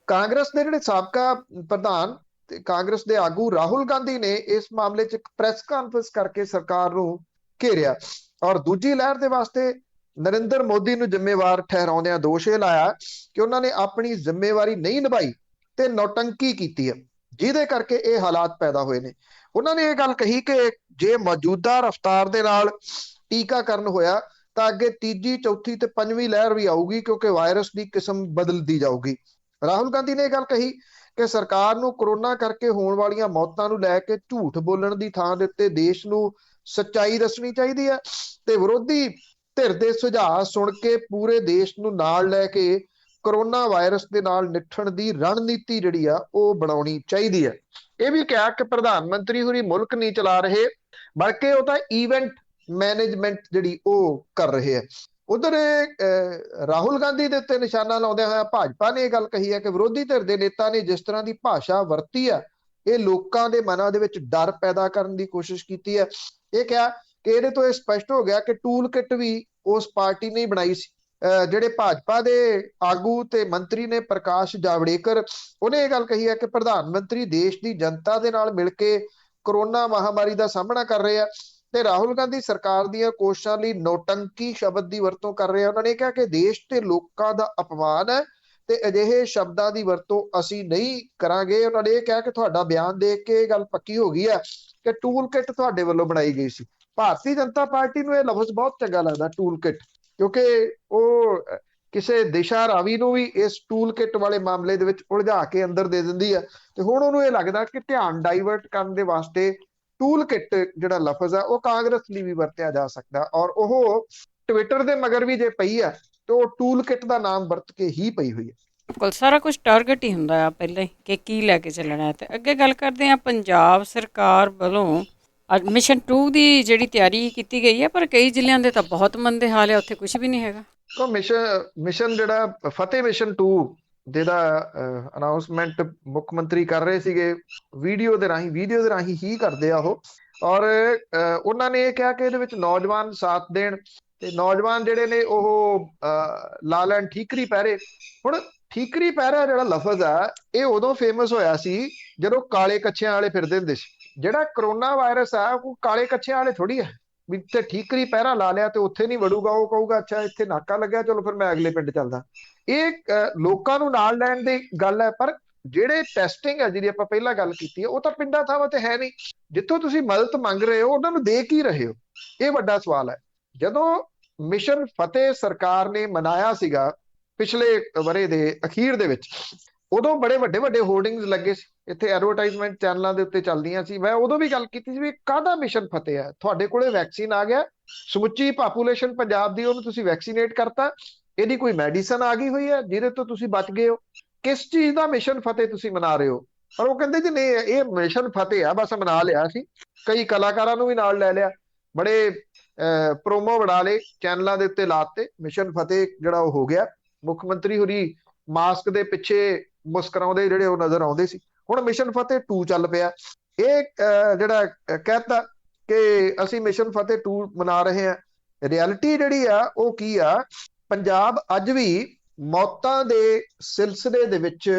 ਕਾਂਗਰਸ ਦੇ ਜਿਹੜੇ ਸਾਬਕਾ ਪ੍ਰਧਾਨ ਤੇ ਕਾਂਗਰਸ ਦੇ ਆਗੂ ਰਾਹੁਲ ਗਾਂਧੀ ਨੇ ਇਸ ਮਾਮਲੇ 'ਚ ਇੱਕ ਪ੍ਰੈਸ ਕਾਨਫਰੰਸ ਕਰਕੇ ਸਰਕਾਰ ਨੂੰ ਘੇਰਿਆ ਔਰ ਦੂਜੀ ਲਹਿਰ ਦੇ ਵਾਸਤੇ ਨਰਿੰਦਰ ਮੋਦੀ ਨੂੰ ਜ਼ਿੰਮੇਵਾਰ ਠਹਿਰਾਉਂਦਿਆਂ ਦੋਸ਼ ਇਹ ਲਾਇਆ ਕਿ ਉਹਨਾਂ ਨੇ ਆਪਣੀ ਜ਼ਿੰਮੇਵਾਰੀ ਨਹੀਂ ਨਿਭਾਈ ਤੇ ਨੌਟੰਕੀ ਕੀਤੀ ਹੈ, ਜਿਹਦੇ ਕਰਕੇ ਇਹ ਹਾਲਾਤ ਪੈਦਾ ਹੋਏ ਨੇ। ਉਹਨਾਂ ਨੇ ਇਹ ਗੱਲ ਕਹੀ ਕਿ ਜੇ ਮੌਜੂਦਾ ਰਫ਼ਤਾਰ ਦੇ ਨਾਲ ਟੀਕਾਕਰਨ ਹੋਇਆ ਤਾਂ ਅੱਗੇ ਤੀਜੀ, ਚੌਥੀ ਤੇ ਪੰਜਵੀਂ ਲਹਿਰ ਵੀ ਆਊਗੀ, ਕਿਉਂਕਿ ਵਾਇਰਸ ਦੀ ਕਿਸਮ ਬਦਲਦੀ ਜਾਊਗੀ। ਰਾਹੁਲ ਗਾਂਧੀ ਨੇ ਇਹ ਗੱਲ ਕਹੀ ਕਿ ਸਰਕਾਰ ਨੂੰ ਕੋਰੋਨਾ ਕਰਕੇ ਹੋਣ ਵਾਲੀਆਂ ਮੌਤਾਂ ਨੂੰ ਲੈ ਕੇ ਝੂਠ ਬੋਲਣ ਦੀ ਥਾਂ ਦੇ ਉੱਤੇ ਦੇਸ਼ ਨੂੰ ਸੱਚਾਈ ਦੱਸਣੀ ਚਾਹੀਦੀ ਹੈ, ਤੇ ਵਿਰੋਧੀ ਧਿਰ ਦੇ ਸੁਝਾਅ ਸੁਣ ਕੇ ਪੂਰੇ ਦੇਸ਼ ਨੂੰ ਨਾਲ ਲੈ ਕੇ ਕੋਰੋਨਾ ਵਾਇਰਸ ਦੇ ਨਾਲ ਨਿਪਟਣ ਦੀ ਰਣਨੀਤੀ ਜਿਹੜੀ ਆ ਉਹ ਬਣਾਉਣੀ ਚਾਹੀਦੀ ਹੈ। ਇਹ ਵੀ ਕਿਹਾ ਕਿ ਪ੍ਰਧਾਨ ਮੰਤਰੀ ਹੋਰੀ ਮੁਲਕ ਨਹੀਂ ਚਲਾ ਰਹੇ, ਬਲਕਿ ਉਹ ਤਾਂ ਈਵੈਂਟ ਮੈਨੇਜਮੈਂਟ ਜਿਹੜੀ ਉਹ ਕਰ ਰਹੇ ਹੈ। ਉਧਰ ਰਾਹੁਲ ਗਾਂਧੀ ਦੇ ਉੱਤੇ ਨਿਸ਼ਾਨਾ ਲਾਉਂਦਿਆਂ ਹੋਇਆ ਭਾਜਪਾ ਨੇ ਇਹ ਗੱਲ ਕਹੀ ਹੈ ਕਿ ਵਿਰੋਧੀ ਧਿਰ ਦੇ ਨੇਤਾ ਨੇ ਜਿਸ ਤਰ੍ਹਾਂ ਦੀ ਭਾਸ਼ਾ ਵਰਤੀ ਹੈ, ਇਹ ਲੋਕਾਂ ਦੇ ਮਨਾਂ ਦੇ ਵਿੱਚ ਡਰ ਪੈਦਾ ਕਰਨ ਦੀ ਕੋਸ਼ਿਸ਼ ਕੀਤੀ ਹੈ। ਇਹ ਕਿਹਾ ਕਿ ਇਹਦੇ ਤੋਂ ਇਹ ਸਪਸ਼ਟ ਹੋ ਗਿਆ ਕਿ ਟੂਲ ਕਿੱਟ ਵੀ ਉਸ ਪਾਰਟੀ ਨੇ ਬਣਾਈ ਸੀ। ਜਿਹੜੇ ਭਾਜਪਾ ਦੇ ਆਗੂ ਤੇ ਮੰਤਰੀ ਨੇ ਪ੍ਰਕਾਸ਼ ਜਾਵੜੇਕਰ, ਉਹਨੇ ਇਹ ਗੱਲ ਕਹੀ ਹੈ ਕਿ ਪ੍ਰਧਾਨ ਮੰਤਰੀ ਦੇਸ਼ ਦੀ ਜਨਤਾ ਦੇ ਨਾਲ ਮਿਲ ਕੇ ਕੋਰੋਨਾ ਮਹਾਮਾਰੀ ਦਾ ਸਾਹਮਣਾ ਕਰ ਰਹੇ ਆ, ਤੇ ਰਾਹੁਲ ਗਾਂਧੀ ਸਰਕਾਰ ਦੀਆਂ ਕੋਸ਼ਿਸ਼ਾਂ ਲਈ ਨੌਟੰਕੀ ਸ਼ਬਦ ਦੀ ਵਰਤੋਂ ਕਰ ਰਹੇ ਆ। ਉਹਨਾਂ ਨੇ ਕਿਹਾ ਕਿ ਦੇਸ਼ ਤੇ ਲੋਕਾਂ ਦਾ ਅਪਮਾਨ ਹੈ ਤੇ ਅਜਿਹੇ ਸ਼ਬਦਾਂ ਦੀ ਵਰਤੋਂ ਅਸੀਂ ਨਹੀਂ ਕਰਾਂਗੇ। ਉਹਨਾਂ ਨੇ ਇਹ ਕਿਹਾ ਕਿ ਤੁਹਾਡਾ ਬਿਆਨ ਦੇਖ ਕੇ ਇਹ ਗੱਲ ਪੱਕੀ ਹੋ ਗਈ ਹੈ ਕਿ ਟੂਲ ਕਿੱਟ ਤੁਹਾਡੇ ਵੱਲੋਂ ਬਣਾਈ ਗਈ ਸੀ। ਭਾਰਤੀ ਜਨਤਾ ਪਾਰਟੀ ਨੂੰ ਇਹ ਲਫ਼ਜ਼ ਬਹੁਤ ਚੰਗਾ ਲੱਗਦਾ, ਟੂਲ ਕਿੱਟ, ਕਿਉਂਕਿ ਉਹ ਕਿਸੇ ਦਿਸ਼ਾ ਰਾਵੀ ਨੂੰ ਵੀ ਇਸ ਟੂਲ ਕਿੱਟ ਵਾਲੇ ਮਾਮਲੇ ਦੇ ਵਿੱਚ ਉਲਝਾ ਕੇ ਅੰਦਰ ਦੇ ਦਿੰਦੀ ਹੈ, ਤੇ ਹੁਣ ਉਹਨੂੰ ਇਹ ਲੱਗਦਾ ਕਿ ਧਿਆਨ ਡਾਈਵਰਟ ਕਰਨ ਦੇ ਵਾਸਤੇ ਟੂਲ ਕਿੱਟ ਜਿਹੜਾ ਲਫ਼ਜ਼ ਹੈ ਉਹ ਕਾਂਗਰਸ ਲਈ ਵੀ ਵਰਤਿਆ ਜਾ ਸਕਦਾ, ਔਰ ਉਹ ਟਵਿੱਟਰ ਦੇ ਮਗਰ ਵੀ ਜੇ ਪਈ ਹੈ ਤੇ ਉਹ ਟੂਲ ਕਿੱਟ ਦਾ ਨਾਮ ਵਰਤ ਕੇ ਹੀ ਪਈ ਹੋਈ ਹੈ। ਬਿਲਕੁਲ, ਸਾਰਾ ਕੁਝ ਟਾਰਗੇਟ ਹੀ ਹੁੰਦਾ ਆ ਪਹਿਲਾਂ ਹੀ ਕਿ ਕੀ ਲੈ ਕੇ ਚੱਲਣਾ ਹੈ। ਤੇ ਅੱਗੇ ਗੱਲ ਕਰਦੇ ਹਾਂ, ਪੰਜਾਬ ਸਰਕਾਰ ਵੱਲੋਂ ਅੱਜ ਮਿਸ਼ਨ 2 ਦੀ ਜਿਹੜੀ ਤਿਆਰੀ ਕੀਤੀ ਗਈ ਹੈ, ਪਰ ਕਈ ਜ਼ਿਲ੍ਹਿਆਂ ਦੇ ਤਾਂ ਬਹੁਤ ਮੰਦੇ ਹਾਲ ਹੈ, ਉੱਥੇ ਕੁਝ ਵੀ ਨਹੀਂ ਹੈਗਾ। ਤਾਂ ਮਿਸ਼ਨ ਜਿਹੜਾ ਫਤਿਹ ਮਿਸ਼ਨ 2 ਜਿਹਦਾ ਅਨਾਉਂਸਮੈਂਟ ਮੁੱਖ ਮੰਤਰੀ ਕਰ ਰਹੇ ਸੀਗੇ ਵੀਡੀਓ ਦੇ ਰਾਹੀਂ ਹੀ ਕਰਦੇ ਆ ਉਹ, ਔਰ ਉਹਨਾਂ ਨੇ ਇਹ ਕਿਹਾ ਕਿ ਇਹਦੇ ਵਿੱਚ ਨੌਜਵਾਨ ਸਾਥ ਦੇਣ, ਤੇ ਨੌਜਵਾਨ ਜਿਹੜੇ ਨੇ ਉਹ ਲਾ ਲੈਣ ਠੀਕਰੀ ਪਹਿਰੇ। ਹੁਣ ਠੀਕਰੀ ਪਹਿਰਾ ਜਿਹੜਾ ਲਫ਼ਜ਼ ਆ ਇਹ ਉਦੋਂ ਫੇਮਸ ਹੋਇਆ ਸੀ ਜਦੋਂ ਕਾਲੇ ਕੱਛਿਆਂ ਵਾਲੇ ਫਿਰਦੇ ਹੁੰਦੇ ਸੀ। ਜਿਹੜਾ ਕਰੋਨਾ ਵਾਇਰਸ ਆ ਉਹ ਕਾਲੇ ਕੱਛਿਆਂ ਵਾਲੇ ਥੋੜੀ ਆ ਵੀ ਇੱਥੇ ਠੀਕਰੀ ਪਹਿਰਾ ਲਾ ਲਿਆ ਤੇ ਉੱਥੇ ਨਹੀਂ ਵੜੂਗਾ, ਉਹ ਕਹੂਗਾ ਅੱਛਾ ਇੱਥੇ ਨਾਕਾ ਲੱਗਿਆ, ਚਲੋ ਫਿਰ ਮੈਂ ਅਗਲੇ ਪਿੰਡ ਚੱਲਦਾ। ਇਹ ਲੋਕਾਂ ਨੂੰ ਨਾਲ ਲੈਣ ਦੀ ਗੱਲ ਹੈ, ਪਰ ਜਿਹੜੇ ਟੈਸਟਿੰਗ ਹੈ ਜਿਹਦੀ ਆਪਾਂ ਪਹਿਲਾਂ ਗੱਲ ਕੀਤੀ ਹੈ ਉਹ ਤਾਂ ਪਿੰਡਾਂ ਥਾਵਾਂ ਤੇ ਹੈ ਨਹੀਂ। ਜਿੱਥੋਂ ਤੁਸੀਂ ਮਦਦ ਮੰਗ ਰਹੇ ਹੋ ਉਹਨਾਂ ਨੂੰ ਦੇ ਕੀ ਰਹੇ ਹੋ, ਇਹ ਵੱਡਾ ਸਵਾਲ ਹੈ। ਜਦੋਂ ਮਿਸ਼ਨ ਫਤਿਹ ਸਰਕਾਰ ਨੇ ਮਨਾਇਆ ਸੀਗਾ ਪਿਛਲੇ ਵਰੇ ਦੇ ਅਖੀਰ ਦੇ ਵਿੱਚ, ਉਦੋਂ ਬੜੇ ਵੱਡੇ ਹੋਰਡਿੰਗਸ ਲੱਗੇ ਸੀ, ਇੱਥੇ ਐਡਵਰਟਾਈਜ਼ਮੈਂਟ ਚੈਨਲਾਂ ਦੇ ਉੱਤੇ ਚੱਲਦੀਆਂ ਸੀ। ਮੈਂ ਉਦੋਂ ਵੀ ਗੱਲ ਕੀਤੀ ਸੀ ਵੀ ਕਾਹਦਾ ਮਿਸ਼ਨ ਫਤਿਹ ਹੈ, ਤੁਹਾਡੇ ਕੋਲੇ ਵੈਕਸੀਨ ਆ ਗਿਆ, ਸਮੁੱਚੀ ਪਾਪੂਲੇਸ਼ਨ ਪੰਜਾਬ ਦੀ ਉਹਨੂੰ ਤੁਸੀਂ ਵੈਕਸੀਨੇਟ ਕਰਤਾ, ਇਹਦੀ ਕੋਈ ਮੈਡੀਸਨ ਆ ਗਈ ਹੋਈ ਹੈ ਜਿਹਦੇ ਤੋਂ ਤੁਸੀਂ ਬਚ ਗਏ ਹੋ, ਕਿਸ ਚੀਜ਼ ਦਾ ਮਿਸ਼ਨ ਫਤਿਹ ਤੁਸੀਂ ਮਨਾ ਰਹੇ ਹੋ? ਪਰ ਉਹ ਕਹਿੰਦੇ ਜੀ ਨਹੀਂ ਇਹ ਮਿਸ਼ਨ ਫਤਿਹ ਆ, ਬਸ ਮਨਾ ਲਿਆ ਸੀ, ਕਈ ਕਲਾਕਾਰਾਂ ਨੂੰ ਵੀ ਨਾਲ ਲੈ ਲਿਆ, ਬੜੇ ਪ੍ਰੋਮੋ ਬਣਾ ਲਏ, ਚੈਨਲਾਂ ਦੇ ਉੱਤੇ ਲਾਤੇ, ਮਿਸ਼ਨ ਫਤਿਹ ਜਿਹੜਾ ਉਹ ਹੋ ਗਿਆ। ਮੁੱਖ ਮੰਤਰੀ ਹੋਰੀ ਮਾਸਕ ਦੇ ਪਿੱਛੇ ਮੁਸਕਰਾਉਂਦੇ ਜਿਹੜੇ ਉਹ ਨਜ਼ਰ ਆਉਂਦੇ ਸੀ। ਹੁਣ ਮਿਸ਼ਨ ਫਤਿਹ 2 ਚੱਲ ਪਿਆ। ਇਹ ਜਿਹੜਾ ਕਹਿਤਾ ਕਿ ਅਸੀਂ ਮਿਸ਼ਨ ਫਤਿਹ 2 ਮਨਾ ਰਹੇ ਹਾਂ, ਰਿਐਲਿਟੀ ਜਿਹੜੀ ਆ ਉਹ ਕੀ ਆ? ਪੰਜਾਬ ਅੱਜ ਵੀ ਮੌਤਾਂ ਦੇ ਸਿਲਸਿਲੇ ਦੇ ਵਿੱਚ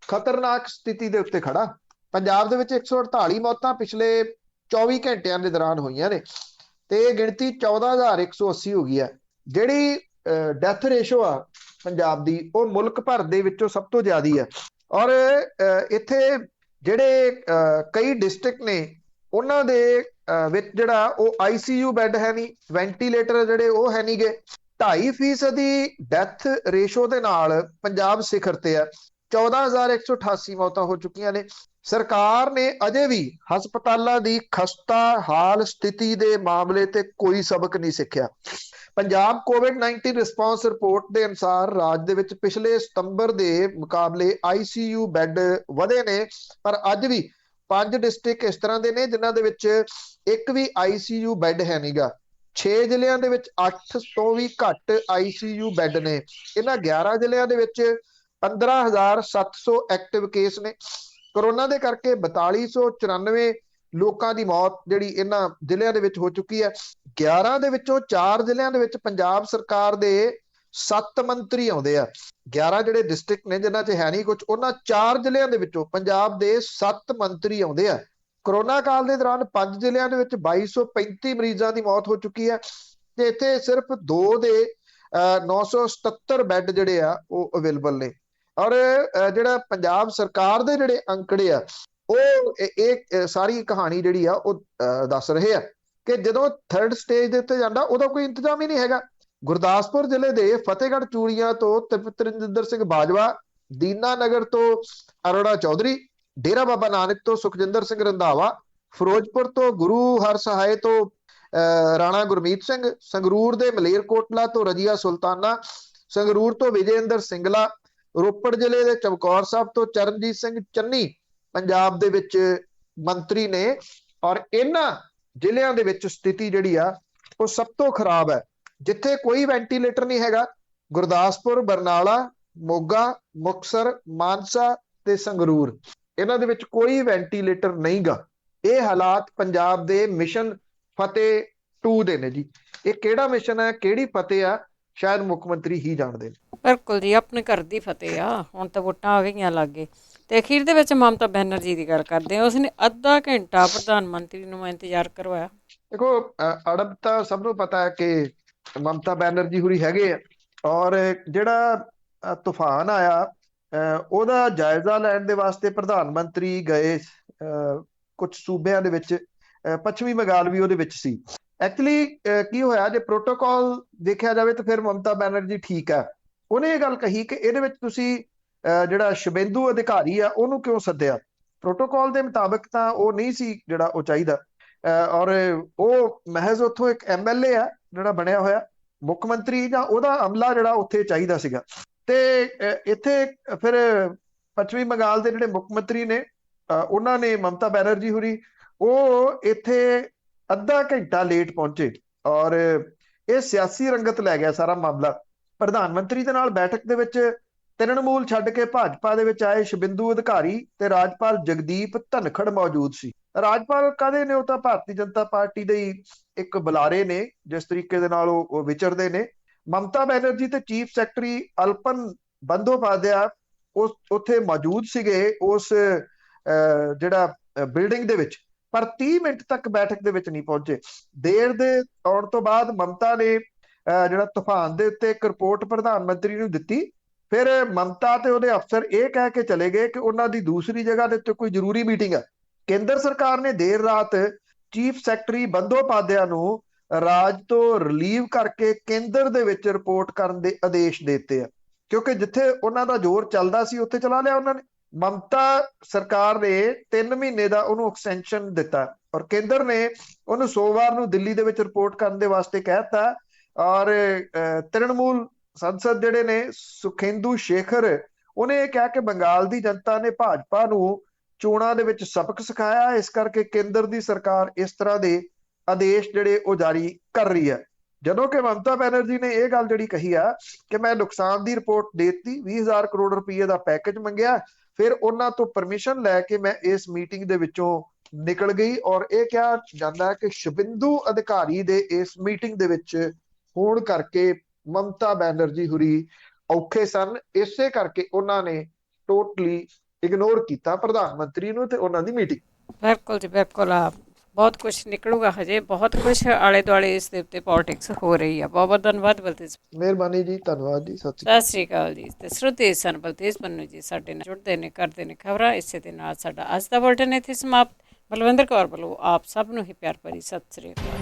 ਖਤਰਨਾਕ ਸਥਿਤੀ ਦੇ ਉੱਤੇ ਖੜਾ। ਪੰਜਾਬ ਦੇ ਵਿੱਚ 148 ਮੌਤਾਂ ਪਿਛਲੇ 24 ਘੰਟਿਆਂ ਦੇ ਦੌਰਾਨ ਹੋਈਆਂ ਨੇ, ਤੇ ਇਹ ਗਿਣਤੀ 14,180 ਹੋ ਗਈ ਹੈ। ਜਿਹੜੀ ਡੈਥ ਰੇਸ਼ੋ ਆ ਪੰਜਾਬ ਦੀ ਉਹ ਮੁਲਕ ਭਰ ਦੇ ਵਿੱਚੋਂ ਸਭ ਤੋਂ ਜ਼ਿਆਦਾ ਹੈ। ਔਰ ਇੱਥੇ ਜਿਹੜੇ ਕਈ ਡਿਸਟ੍ਰਿਕਟ ਨੇ ਉਹਨਾਂ ਦੇ ਵਿੱਚ ਜਿਹੜਾ ਉਹ ICU ਬੈੱਡ ਹੈ ਨਹੀਂ, ਵੈਂਟੀਲੇਟਰ ਜਿਹੜੇ ਉਹ ਹੈ ਨਹੀਂ ਗੇ। 2.5% ਦੀ ਡੈਥ ਰੇਸ਼ੋ ਦੇ ਨਾਲ ਪੰਜਾਬ ਸਿਖਰ ਤੇ ਆ, 14,188 ਮੌਤਾਂ ਹੋ ਚੁੱਕੀਆਂ ਨੇ। ਸਰਕਾਰ ਨੇ ਅਜੇ ਵੀ ਹਸਪਤਾਲਾਂ ਦੀ ਖਸਤਾ ਹਾਲ ਸਥਿਤੀ ਦੇ ਮਾਮਲੇ ਤੇ ਕੋਈ ਸਬਕ ਨਹੀਂ ਸਿੱਖਿਆ। ਪੰਜਾਬ ਕੋਵਿਡ-19 ਰਿਸਪੌਂਸ ਰਿਪੋਰਟ ਦੇ ਅਨੁਸਾਰ ਰਾਜ ਦੇ ਵਿੱਚ ਪਿਛਲੇ ਸਤੰਬਰ ਦੇ ਮੁਕਾਬਲੇ ICU ਬੈੱਡ ਵਧੇ ਨੇ, ਪਰ ਅੱਜ ਵੀ 5 ਡਿਸਟ੍ਰਿਕਟ ਇਸ ਤਰ੍ਹਾਂ ਦੇ ਨੇ ਜਿਨ੍ਹਾਂ ਦੇ ਵਿੱਚ ਇੱਕ ਵੀ ICU ਬੈੱਡ ਹੈ ਨਹੀਂਗਾ। 6 ਜ਼ਿਲ੍ਹਿਆਂ ਦੇ ਵਿੱਚ 8 ਤੋਂ ਵੀ ਘੱਟ ICU ਬੈੱਡ ਨੇ। ਇਹਨਾਂ 11 ਜ਼ਿਲ੍ਹਿਆਂ ਦੇ ਵਿੱਚ 15,700 ਐਕਟਿਵ ਕੇਸ ਨੇ। ਕੋਰੋਨਾ ਦੇ ਕਰਕੇ 4294 ਲੋਕਾਂ ਦੀ ਮੌਤ ਜਿਹੜੀ ਇਹਨਾਂ ਜ਼ਿਲ੍ਹਿਆਂ ਦੇ ਵਿੱਚ ਹੋ ਚੁੱਕੀ ਹੈ। 11 ਦੇ ਵਿੱਚੋਂ 4 ਜ਼ਿਲ੍ਹਿਆਂ ਦੇ ਵਿੱਚ ਪੰਜਾਬ ਸਰਕਾਰ ਦੇ 7 ਮੰਤਰੀ ਆਉਂਦੇ ਆ। 11 ਜਿਹੜੇ ਡਿਸਟ੍ਰਿਕਟ ਨੇ ਜਿਨ੍ਹਾਂ 'ਚ ਹੈ ਨਹੀਂ ਕੁਝ, ਉਹਨਾਂ 4 ਜ਼ਿਲ੍ਹਿਆਂ ਦੇ ਵਿੱਚੋਂ ਪੰਜਾਬ ਦੇ 7 ਮੰਤਰੀ ਆਉਂਦੇ ਆ। ਕੋਰੋਨਾ ਕਾਲ ਦੇ ਦੌਰਾਨ 5 ਜ਼ਿਲ੍ਹਿਆਂ ਦੇ ਵਿੱਚ 2235 ਮਰੀਜ਼ਾਂ ਦੀ ਮੌਤ ਹੋ ਚੁੱਕੀ ਹੈ, ਤੇ ਇੱਥੇ ਸਿਰਫ 2 ਦੇ 977 ਬੈੱਡ ਜਿਹੜੇ ਆ ਉਹ ਅਵੇਲੇਬਲ ਨੇ। ਔਰ ਜਿਹੜਾ ਪੰਜਾਬ ਸਰਕਾਰ ਦੇ ਜਿਹੜੇ ਅੰਕੜੇ ਆ ਉਹ ਇਹ ਸਾਰੀ ਕਹਾਣੀ ਜਿਹੜੀ ਆ ਉਹ ਦੱਸ ਰਹੇ ਆ ਕਿ ਜਦੋਂ ਥਰਡ ਸਟੇਜ ਦੇ ਉੱਤੇ ਜਾਂਦਾ ਉਹਦਾ ਕੋਈ ਇੰਤਜ਼ਾਮ ਹੀ ਨਹੀਂ ਹੈਗਾ। ਗੁਰਦਾਸਪੁਰ ਜ਼ਿਲ੍ਹੇ ਦੇ ਫਤਿਹਗੜ੍ਹ ਚੂੜੀਆਂ ਤੋਂ ਤ੍ਰਿਪਤਰਿੰਦਰ ਸਿੰਘ ਬਾਜਵਾ, ਦੀਨਾਨਗਰ ਤੋਂ ਅਰੋੜਾ ਚੌਧਰੀ, ਡੇਰਾ ਬਾਬਾ ਨਾਨਕ ਤੋਂ ਸੁਖਜਿੰਦਰ ਸਿੰਘ ਰੰਧਾਵਾ, ਫਿਰੋਜ਼ਪੁਰ ਤੋਂ ਗੁਰੂ ਹਰਸਹਾਏ ਤੋਂ ਰਾਣਾ ਗੁਰਮੀਤ ਸਿੰਘ, ਸੰਗਰੂਰ ਦੇ ਮਲੇਰਕੋਟਲਾ ਤੋਂ ਰਜੀਆ ਸੁਲਤਾਨਾ, ਸੰਗਰੂਰ ਤੋਂ ਵਿਜੇਂਦਰ ਸਿੰਗਲਾ, ਰੋਪੜ ਜ਼ਿਲ੍ਹੇ ਦੇ ਚਮਕੌਰ ਸਾਹਿਬ ਤੋਂ ਚਰਨਜੀਤ ਸਿੰਘ ਚੰਨੀ ਪੰਜਾਬ ਦੇ ਵਿੱਚ ਮੰਤਰੀ ਨੇ। ਔਰ ਇਹਨਾਂ ਜ਼ਿਲ੍ਹਿਆਂ ਦੇ ਵਿੱਚ ਸਥਿਤੀ ਜਿਹੜੀ ਆ ਉਹ ਸਭ ਤੋਂ ਖਰਾਬ ਹੈ। ਜਿੱਥੇ ਕੋਈ ਵੈਂਟੀਲੇਟਰ ਨਹੀਂ ਹੈਗਾ, ਗੁਰਦਾਸਪੁਰ, ਬਰਨਾਲਾ, ਮੋਗਾ, ਮੁਕਤਸਰ, ਮਾਨਸਾ ਤੇ ਸੰਗਰੂਰ, ਇਹਨਾਂ ਦੇ ਵਿੱਚ ਕੋਈ ਵੈਂਟੀਲੇਟਰ ਨਹੀਂਗਾ। ਇਹ ਹਾਲਾਤ ਪੰਜਾਬ ਦੇ ਮਿਸ਼ਨ ਫਤਿਹ 2 ਦੇ ਨੇ ਜੀ। ਇਹ ਕਿਹੜਾ ਮਿਸ਼ਨ ਹੈ, ਕਿਹੜੀ ਫਤਿਹ ਆ, ਸ਼ਾਇਦ ਮੁੱਖ ਮੰਤਰੀ ਹੀ ਜਾਣਦੇ ਨੇ। ਬਿਲਕੁਲ ਜੀ, ਆਪਣੇ ਘਰ ਦੀ ਫਤਿਹ ਆ। ਹੁਣ ਤਾਂ ਵੋਟਾਂ ਆ ਗਈਆਂ ਲਾਗੇ ਤੇ ਅਖੀਰ ਦੇ ਵਿੱਚ ਮਮਤਾ ਬੈਨਰਜੀ ਦੀ ਗੱਲ ਕਰਦੇ ਆ। ਉਸਨੇ ਅੱਧਾ ਘੰਟਾ ਪ੍ਰਧਾਨ ਮੰਤਰੀ ਨੂੰ ਇੰਤਜ਼ਾਰ ਕਰਵਾਇਆ। ਦੇਖੋ, ਅੜਬ ਤਾਂ ਸਭ ਨੂੰ ਪਤਾ ਹੈ ਕਿ ਮਮਤਾ ਬੈਨਰਜੀ ਹੁਰੀ ਹੈਗੇ ਆ। ਔਰ ਜਿਹੜਾ ਤੂਫਾਨ ਆਇਆ ਉਹਦਾ ਜਾਇਜ਼ਾ ਲੈਣ ਦੇ ਵਾਸਤੇ ਪ੍ਰਧਾਨ ਮੰਤਰੀ ਗਏ ਕੁਝ ਸੂਬਿਆਂ ਦੇ ਵਿੱਚ, ਪੱਛਮੀ ਬੰਗਾਲ ਵੀ ਉਹਦੇ ਵਿੱਚ ਸੀ। ਐਕਚੁਅਲੀ ਕੀ ਹੋਇਆ, ਜੇ ਪ੍ਰੋਟੋਕਾਲ ਦੇਖਿਆ ਜਾਵੇ ਤਾਂ ਫਿਰ ਮਮਤਾ ਬੈਨਰਜੀ ਠੀਕ ਹੈ। ਉਹਨੇ ਇਹ ਗੱਲ ਕਹੀ ਕਿ ਇਹਦੇ ਵਿੱਚ ਤੁਸੀਂ ਜਿਹੜਾ ਸ਼ੁਭੇਂਦੂ ਅਧਿਕਾਰੀ ਆ ਉਹਨੂੰ ਕਿਉਂ ਸੱਦਿਆ। ਪ੍ਰੋਟੋਕਾਲ ਦੇ ਮੁਤਾਬਕ ਤਾਂ ਉਹ ਨਹੀਂ ਸੀ ਜਿਹੜਾ ਉਹ ਚਾਹੀਦਾ। ਔਰ ਉਹ ਮਹਿਜ਼ ਉੱਥੋਂ ਇੱਕ MLA ਆ ਜਿਹੜਾ ਬਣਿਆ ਹੋਇਆ, ਮੁੱਖ ਮੰਤਰੀ ਜਾਂ ਉਹਦਾ ਅਮਲਾ ਜਿਹੜਾ ਉੱਥੇ ਚਾਹੀਦਾ ਸੀਗਾ। ਤੇ ਇੱਥੇ ਫਿਰ ਪੱਛਮੀ ਬੰਗਾਲ ਦੇ ਜਿਹੜੇ ਮੁੱਖ ਮੰਤਰੀ ਨੇ ਉਹਨਾਂ ਨੇ ਮਮਤਾ ਬੈਨਰਜੀ ਹੁਰੀ ਉਹ ਇੱਥੇ ਅੱਧਾ ਘੰਟਾ ਲੇਟ ਪਹੁੰਚੇ। ਔਰ ਇਹ ਸਿਆਸੀ ਰੰਗਤ ਲੈ ਗਿਆ ਸਾਰਾ ਮਾਮਲਾ। ਪ੍ਰਧਾਨ ਮੰਤਰੀ ਦੇ ਨਾਲ ਬੈਠਕ ਦੇ ਵਿੱਚ ਤ੍ਰਿਣਮੂਲ ਛੱਡ ਕੇ ਭਾਜਪਾ ਦੇ ਵਿੱਚ ਆਏ ਸ਼ੁਭੇਂਦੂ ਅਧਿਕਾਰੀ ਤੇ ਰਾਜਪਾਲ ਜਗਦੀਪ ਧਨਖੜ ਮੌਜੂਦ ਸੀ। ਰਾਜਪਾਲ ਕਾਹਦੇ ਨੇ, ਉਹ ਤਾਂ ਭਾਰਤੀ ਜਨਤਾ ਪਾਰਟੀ ਦੇ ਹੀ ਇੱਕ ਬੁਲਾਰੇ ਨੇ, ਜਿਸ ਤਰੀਕੇ ਦੇ ਨਾਲ ਉਹ ਵਿਚਰਦੇ ਨੇ। ਮਮਤਾ ਬੈਨਰਜੀ ਤੇ ਚੀਫ ਸੈਕਟਰੀ ਅਲਪਨ ਬੰਦੋਪਾਧਿਆਏ ਉਸ ਉੱਥੇ ਮੌਜੂਦ ਸੀਗੇ ਉਸ ਜਿਹੜਾ ਬਿਲਡਿੰਗ ਦੇ ਵਿੱਚ, ਪਰ 30 ਮਿੰਟ ਤੱਕ ਬੈਠਕ ਦੇ ਵਿੱਚ ਨਹੀਂ ਪਹੁੰਚੇ। ਦੇਰ ਦੇ ਆਉਣ ਤੋਂ ਬਾਅਦ ਮਮਤਾ ਨੇ ਜਿਹੜਾ ਤੂਫਾਨ ਦੇ ਉੱਤੇ ਇੱਕ ਰਿਪੋਰਟ ਪ੍ਰਧਾਨ ਮੰਤਰੀ ਨੂੰ ਦਿੱਤੀ। ਫਿਰ ਮਮਤਾ ਤੇ ਉਹਦੇ ਅਫਸਰ ਇਹ ਕਹਿ ਕੇ ਚਲੇ ਗਏ ਕਿ ਉਹਨਾਂ ਦੀ ਦੂਸਰੀ ਜਗ੍ਹਾ ਦੇ ਉੱਤੇ ਕੋਈ ਜ਼ਰੂਰੀ ਮੀਟਿੰਗ ਹੈ। ਕੇਂਦਰ ਸਰਕਾਰ ਨੇ ਦੇਰ ਰਾਤ ਚੀਫ ਸੈਕਟਰੀ ਬੰਦੋਪਾਧਿਆਏ ਨੂੰ ਰਾਜ ਤੋਂ ਰਿਲੀਵ ਕਰਕੇ ਕੇਂਦਰ ਦੇ ਵਿੱਚ ਰਿਪੋਰਟ ਕਰਨ ਦੇ ਆਦੇਸ਼ ਦੇ ਦਿੱਤੇ ਆ, ਕਿਉਂਕਿ ਜਿੱਥੇ ਉਹਨਾਂ ਦਾ ਜ਼ੋਰ ਚੱਲਦਾ ਸੀ ਉੱਥੇ ਚਲਾ ਲਿਆ ਉਹਨਾਂ ਨੇ। ਮਮਤਾ ਸਰਕਾਰ ਨੇ 3 ਮਹੀਨੇ ਦਾ ਉਹਨੂੰ ਐਕਸਟੈਂਸ਼ਨ ਦਿੱਤਾ ਔਰ ਕੇਂਦਰ ਨੇ ਉਹਨੂੰ ਸੋਮਵਾਰ ਨੂੰ ਦਿੱਲੀ ਦੇ ਵਿੱਚ ਰਿਪੋਰਟ ਕਰਨ ਦੇ ਵਾਸਤੇ ਕਹਿਤਾ। ਔਰ ਤ੍ਰਿਣਮੂਲ ਸੰਸਦ ਜਿਹੜੇ ਨੇ ਸੁਖੇਂਦੂ ਸ਼ੇਖਰ, ਉਹਨੇ ਇਹ ਕਿਹਾ ਕਿ ਬੰਗਾਲ ਦੀ ਜਨਤਾ ਨੇ ਭਾਜਪਾ ਨੂੰ ਚੋਣਾਂ ਦੇ ਵਿੱਚ ਸਬਕ ਸਿਖਾਇਆ, ਇਸ ਕਰਕੇ ਕੇਂਦਰ ਦੀ ਸਰਕਾਰ ਇਸ ਤਰ੍ਹਾਂ ਦੇ ਆਦੇਸ਼ ਜਿਹੜੇ ਉਹ ਜਾਰੀ ਕਰ ਰਹੀ ਹੈ। ਜਦੋਂ ਕਿ ਮਮਤਾ ਬੈਨਰਜੀ ਨੇ ਇਹ ਗੱਲ ਜਿਹੜੀ ਕਹੀ ਆ ਕਿ ਮੈਂ ਨੁਕਸਾਨ ਦੀ ਰਿਪੋਰਟ ਦੇ ਦਿੱਤੀ, 20,000 ਕਰੋੜ ਰੁਪਏ ਦਾ ਪੈਕੇਜ ਮੰਗਿਆ, ਫਿਰ ਉਹਨਾਂ ਤੋਂ ਪਰਮਿਸ਼ਨ ਲੈ ਕੇ ਮੈਂ ਇਸ ਮੀਟਿੰਗ ਦੇ ਵਿੱਚੋਂ ਨਿਕਲ ਗਈ। ਔਰ ਇਹ ਕਿਹਾ ਜਾਂਦਾ ਹੈ ਕਿ ਸ਼ੁਭੇਂਦੂ ਅਧਿਕਾਰੀ ਦੇ ਇਸ ਮੀਟਿੰਗ ਦੇ ਵਿੱਚ ਹੋਣ ਕਰਕੇ ਮਮਤਾ ਬੈਨਰਜੀ ਹੁਰੀ ਔਖੇ ਸਨ, ਇਸੇ ਕਰਕੇ ਉਹਨਾਂ ਨੇ ਟੋਟਲੀ ਇਗਨੋਰ ਕੀਤਾ ਪ੍ਰਧਾਨ ਮੰਤਰੀ ਨੂੰ ਤੇ ਉਹਨਾਂ ਦੀ ਮੀਟਿੰਗ। ਬਿਲਕੁਲ ਜੀ, ਬਿਲਕੁਲ। ਬਹੁਤ ਕੁਝ ਨਿਕਲੂਗਾ, ਹਜੇ ਬਹੁਤ ਕੁਝ ਆਲੇ ਦੁਆਲੇ ਇਸ ਦੇ ਉੱਤੇ ਪੋਲਿਟਿਕਸ ਹੋ ਰਹੀ ਆ। ਬਹੁਤ ਬਹੁਤ ਧੰਨਵਾਦ ਬਲਤੇਜ। ਮਿਹਰਬਾਨੀ ਜੀ, ਧੰਨਵਾਦ ਜੀ, ਸਤਿ ਸ਼੍ਰੀ ਅਕਾਲ ਜੀ। ਤੇ ਸ਼ਰੋਤੇ ਸਨ ਬਲਤੇਜ ਪੰਨੂ ਜੀ ਸਾਡੇ ਨਾਲ ਜੁੜਦੇ ਨੇ, ਕਰਦੇ ਨੇ ਖਬਰਾਂ। ਇਸੇ ਦੇ ਨਾਲ ਸਾਡਾ ਅੱਜ ਦਾ ਬੁਲੇਟਿਨ ਇੱਥੇ ਸਮਾਪਤ। ਬਲਵਿੰਦਰ ਕੌਰ ਵੱਲੋਂ ਆਪ ਸਭ ਨੂੰ ਹੀ ਪਿਆਰ ਭਰੀ ਸਤਿ ਸ਼੍ਰੀ ਅਕਾਲ।